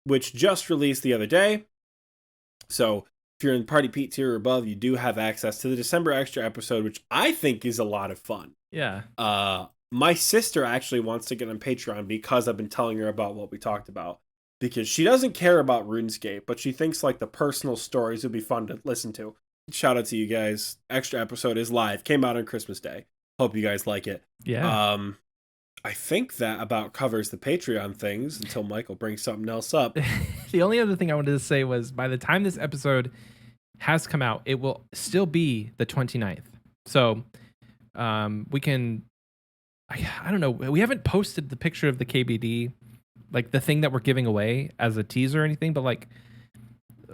which just released the other day. So if you're in Party Pete tier or above, you do have access to the December extra episode, which I think is a lot of fun. Yeah. My sister actually wants to get on Patreon because I've been telling her about what we talked about. Because she doesn't care about RuneScape, but she thinks like the personal stories would be fun to listen to. Shout out to you guys. Extra episode is live. Came out on Christmas Day. Hope you guys like it. Yeah. I think that about covers the Patreon things until Michael brings something else up. The only other thing I wanted to say was by the time this episode has come out, it will still be the 29th. So we can, I don't know. We haven't posted the picture of the KBD, like the thing that we're giving away as a teaser or anything, but like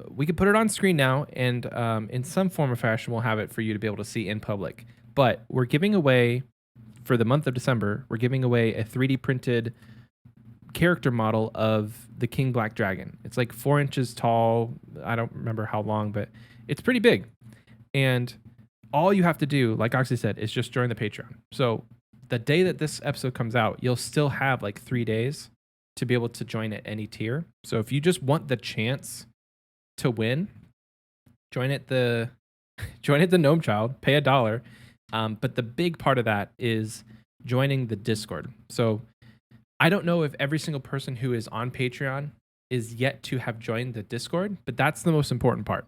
we could put it on screen now and in some form or fashion we'll have it for you to be able to see in public. But we're giving away, for the month of December, we're giving away a 3D printed character model of the King Black Dragon. It's like 4 inches tall. I don't remember how long, but it's pretty big. And all you have to do, like Oxie said, is just join the Patreon. So the day that this episode comes out, you'll still have like 3 days to be able to join at any tier. So if you just want the chance to win, join at the Gnome Child, pay $1. But the big part of that is joining the Discord. So I don't know if every single person who is on Patreon is yet to have joined the Discord, but that's the most important part.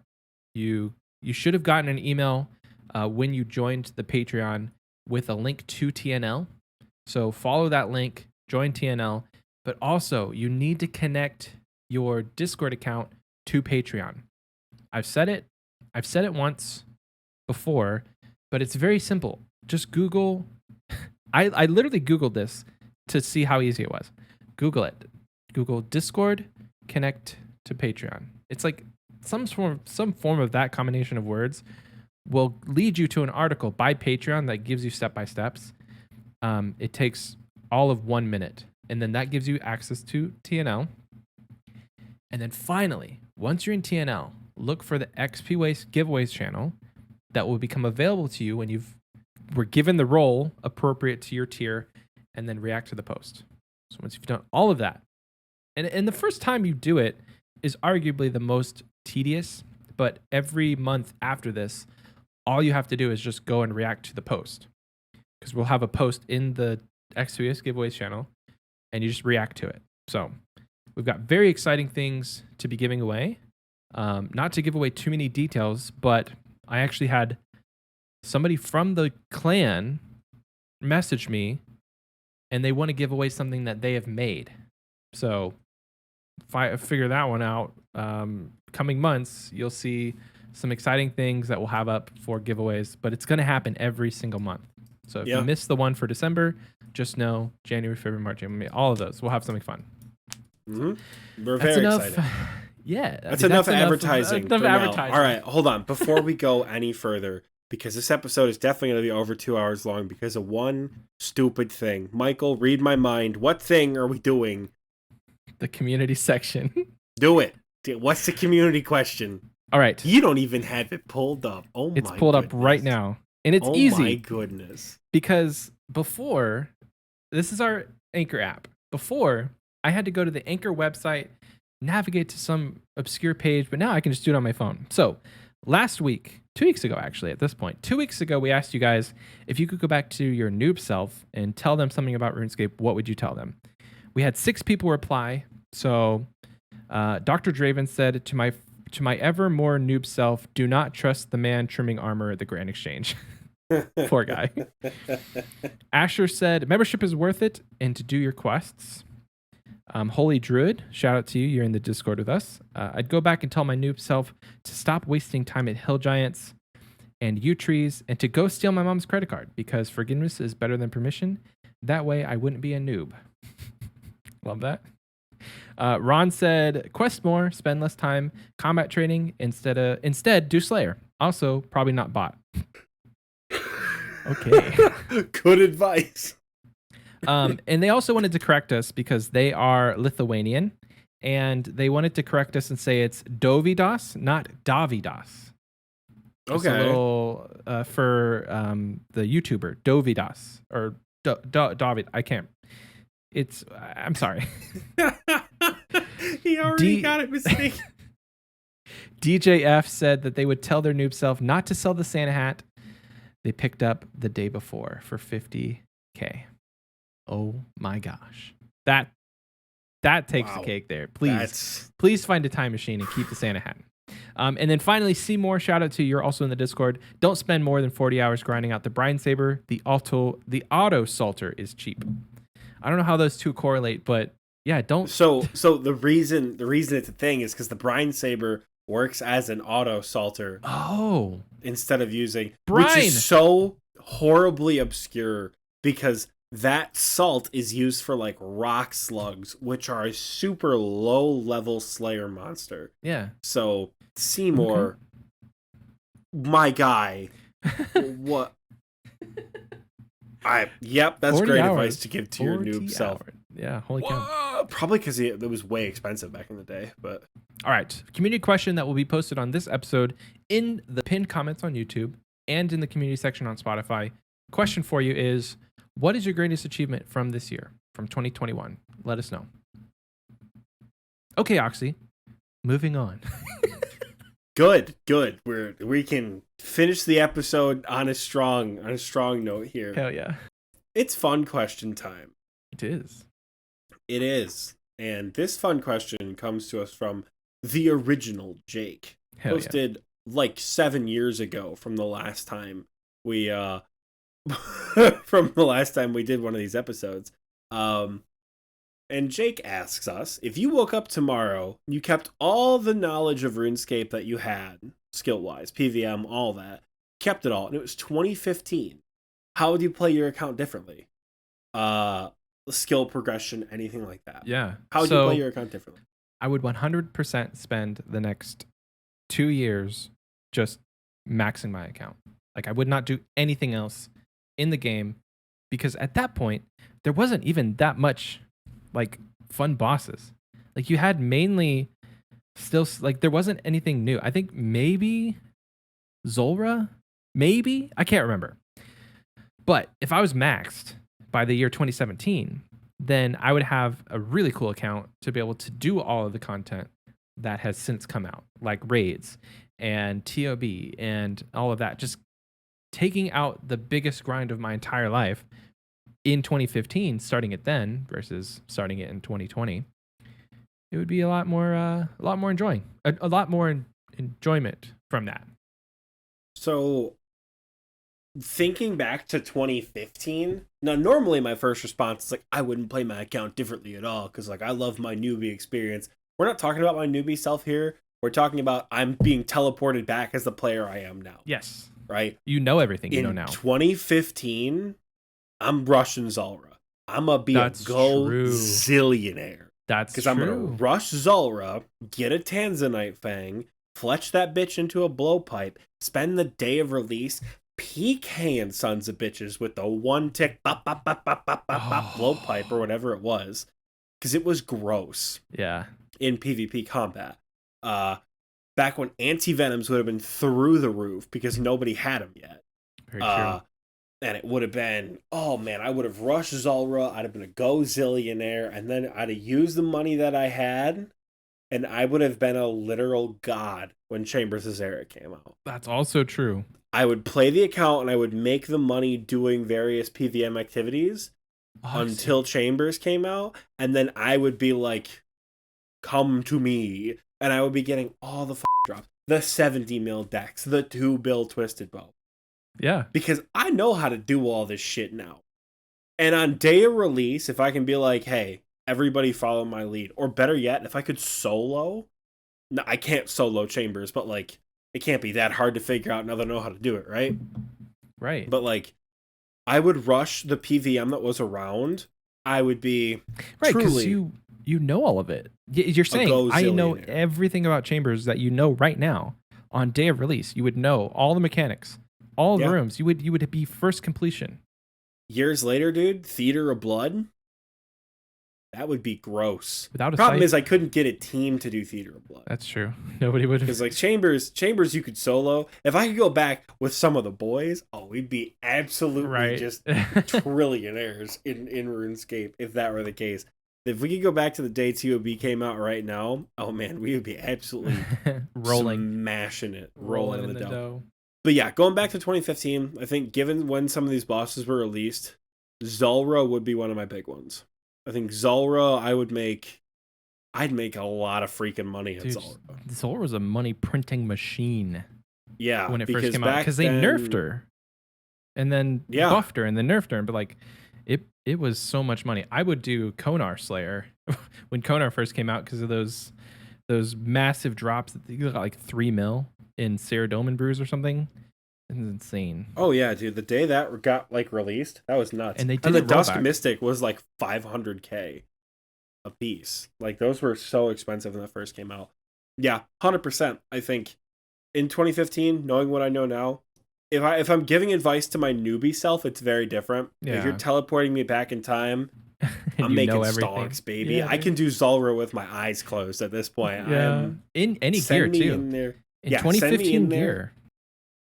You should have gotten an email when you joined the Patreon with a link to TNL. So follow that link, join TNL. But also, you need to connect your Discord account to Patreon. I've said it once before, but it's very simple. Just Google. I literally Googled this to see how easy it was. Google it. Google Discord connect to Patreon. It's like some form of that combination of words will lead you to an article by Patreon that gives you step-by-steps. It takes all of 1 minute. And then that gives you access to TNL. And then finally, once you're in TNL, look for the XP Waste giveaways channel that will become available to you when we're given the role appropriate to your tier, and then react to the post. So once you've done all of that, and the first time you do it is arguably the most tedious, but every month after this, all you have to do is just go and react to the post. Because we'll have a post in the XP Waste giveaways channel, and you just react to it. So we've got very exciting things to be giving away. Not to give away too many details, but I actually had somebody from the clan message me and they want to give away something that they have made. So figure that one out. Coming months, you'll see some exciting things that we'll have up for giveaways, but it's going to happen every single month. So if you miss the one for December, just know January, February, March, April, May, all of those, we'll have something fun. Mm-hmm. We're very excited. Yeah. That's enough advertising. Enough advertising. All right, hold on. Before we go any further, because this episode is definitely going to be over 2 hours long because of one stupid thing. Michael, read my mind. What thing are we doing? The community section. Do it. What's the community question? All right. You don't even have it pulled up. Oh my! It's pulled up right now. And it's easy. Oh my goodness. Because before, this is our Anchor app. Before, I had to go to the Anchor website, navigate to some obscure page, but now I can just do it on my phone. So last week, 2 weeks ago, actually, at this point, 2 weeks ago, we asked you guys if you could go back to your noob self and tell them something about RuneScape, what would you tell them? We had 6 people reply. So Dr. Draven said, to my ever more noob self, do not trust the man trimming armor at the Grand Exchange. Poor guy. Asher said, membership is worth it and to do your quests. Holy Druid, shout out to you. You're in the Discord with us. I'd go back and tell my noob self to stop wasting time at hill giants and yew trees and to go steal my mom's credit card because forgiveness is better than permission. That way I wouldn't be a noob. Love that. Ron said, quest more, spend less time combat training, instead do Slayer. Also, probably not bot. Okay. Good advice. And they also wanted to correct us because they are Lithuanian, and they wanted to correct us and say it's Dovidas, not Davidas. Okay. A little for the YouTuber Dovidas or David. I can't. I'm sorry. He already got it mistaken. DJF said that they would tell their noob self not to sell the Santa hat they picked up the day before for $50K. Oh my gosh. That takes the cake there. Please find a time machine and keep the Santa hat. And then finally, Seymour, shout out to you. You're also in the Discord. Don't spend more than 40 hours grinding out the Brine Saber. The auto salter is cheap. I don't know how those two correlate, but yeah, don't. So the reason it's a thing is because the Brine Saber works as an auto salter. Oh, instead of using brine, which is so horribly obscure because that salt is used for like rock slugs, which are a super low level Slayer monster. Yeah. So Seymour, my guy, what? That's great advice to give to your noob self. Yeah, holy cow. Probably because it was way expensive back in the day. But all right, community question that will be posted on this episode in the pinned comments on YouTube and in the community section on Spotify. Question for you is, what is your greatest achievement from this year, from 2021? Let us know. Okay, Oxie, moving on. Good. We can finish the episode on a strong note here. Hell yeah. It's fun question time. It is. And this fun question comes to us from the original Jake. Hell posted like 7 years ago from the last time we did one of these episodes. And Jake asks us, if you woke up tomorrow, you kept all the knowledge of RuneScape that you had, skill-wise, PVM, all that, kept it all, and it was 2015, how would you play your account differently? Skill progression, anything like that. Yeah. How would you play your account differently? I would 100% spend the next 2 years just maxing my account. Like, I would not do anything else in the game because at that point, there wasn't even that much like fun bosses. Like, you had mainly still, like, there wasn't anything new. I think maybe Zulrah, maybe, I can't remember. But if I was maxed by the year 2017, then I would have a really cool account to be able to do all of the content that has since come out, like raids and TOB and all of that. Just taking out the biggest grind of my entire life in 2015, starting it then versus starting it in 2020, it would be a lot more enjoyment from that. So thinking back to 2015, now normally my first response is like, I wouldn't play my account differently at all because like I love my newbie experience. We're not talking about my newbie self here. We're talking about I'm being teleported back as the player I am now. Yes. Right? You know everything you know now. In 2015, I'm rushing Zulrah. I'm going to be a zillionaire. That's because I'm going to rush Zulrah, get a Tanzanite Fang, fletch that bitch into a blowpipe, spend the day of release PKing sons of bitches with the one tick bop, bop, bop, bop, bop, bop, bop, blowpipe or whatever it was. Because it was gross. Yeah. In PvP combat. Back when anti-venoms would have been through the roof because nobody had them yet. Very true. And it would have been, oh man, I would have rushed Zulrah, I'd have been a zillionaire, and then I'd have used the money that I had, and I would have been a literal god when Chambers' era came out. That's also true. I would play the account and I would make the money doing various PVM activities until Chambers came out, and then I would be like, come to me, and I would be getting all the drops. The 70 mil decks, the 2 bill Twisted Bow. Yeah. Because I know how to do all this shit now. And on day of release, if I can be like, hey, everybody follow my lead. Or better yet, if I could solo. No, I can't solo Chambers, but like, it can't be that hard to figure out now that I know how to do it, right? Right. But like, I would rush the PVM that was around. I would be right, because you know all of it. You're saying I know everything about Chambers that you know right now. On day of release, you would know all the mechanics. All the rooms, you would be first completion. Years later, dude, Theater of Blood, that would be gross. Without a problem is I couldn't get a team to do Theater of Blood. That's true. Nobody would. Because like Chambers, you could solo. If I could go back with some of the boys, we'd be absolutely just trillionaires in RuneScape if that were the case. If we could go back to the day TOB came out right now, oh man, we would be absolutely smashing it, rolling in the dough. But yeah, going back to 2015, I think given when some of these bosses were released, Zulrah would be one of my big ones. I think Zulrah, I'd make a lot of freaking money at Zulrah. Zulrah was a money printing machine. Yeah, when it first came out, because they nerfed her, and then buffed her, and then nerfed her, but like it was so much money. I would do Konar Slayer when Konar first came out because of those massive drops that you got like 3 mil in Saradomin brews or something. It's insane. Oh yeah, dude. The day that got like released, that was nuts. And the Dusk Mystic was like 500k a piece. Like those were so expensive when that first came out. Yeah, 100%. I think in 2015, knowing what I know now, if I'm giving advice to my newbie self, it's very different. Yeah. If you're teleporting me back in time, I'm making stonks, baby. Yeah, I can do Zulrah with my eyes closed at this point. Yeah, in any gear too. In there. In 2015 gear.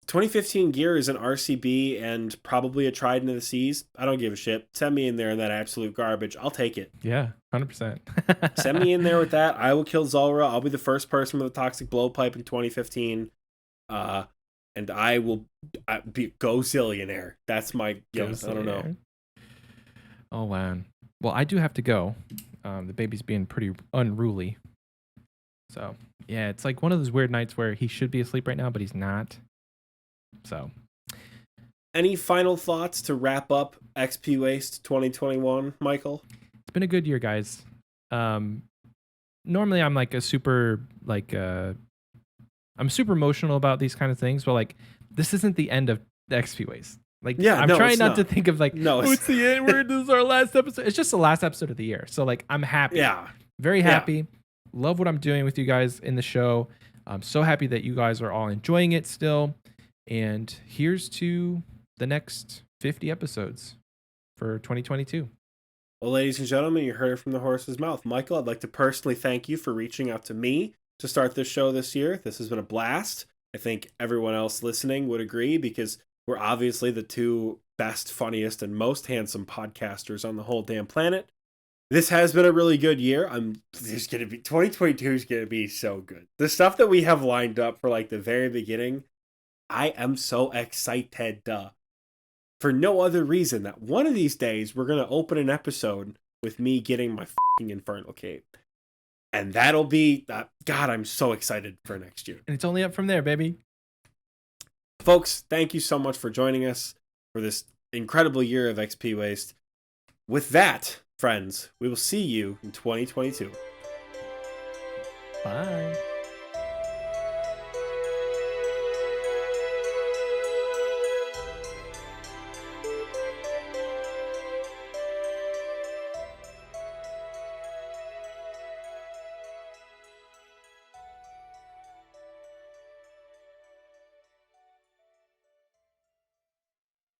2015 gear is an RCB and probably a Trident of the Seas. I don't give a shit. Send me in there in that absolute garbage. I'll take it. Yeah, 100%. Send me in there with that. I will kill Zulrah. I'll be the first person with a toxic blowpipe in 2015. And I will be zillionaire. That's my guess. I don't know. Oh, man. Well, I do have to go. The baby's being pretty unruly. So, yeah, it's like one of those weird nights where he should be asleep right now, but he's not. So, any final thoughts to wrap up XP Waste 2021, Michael? It's been a good year, guys. Normally I'm like I'm super emotional about these kind of things, but like this isn't the end of the XP Waste. Like, I'm trying not to think of like, it's the end. This is our last episode. It's just the last episode of the year. So like, I'm happy. Yeah. Very happy. Yeah. Love what I'm doing with you guys in the show. I'm so happy that you guys are all enjoying it still. And here's to the next 50 episodes for 2022. Well, ladies and gentlemen, you heard it from the horse's mouth. Michael, I'd like to personally thank you for reaching out to me to start this show this year. This has been a blast. I think everyone else listening would agree because we're obviously the two best, funniest, and most handsome podcasters on the whole damn planet. This has been a really good year. 2022 is going to be so good. The stuff that we have lined up for like the very beginning, I am so excited for no other reason that one of these days we're going to open an episode with me getting my fucking Infernal Cape. And that'll be, God, I'm so excited for next year. And it's only up from there, baby. Folks, thank you so much for joining us for this incredible year of XP Waste. With that, friends, we will see you in 2022. Bye.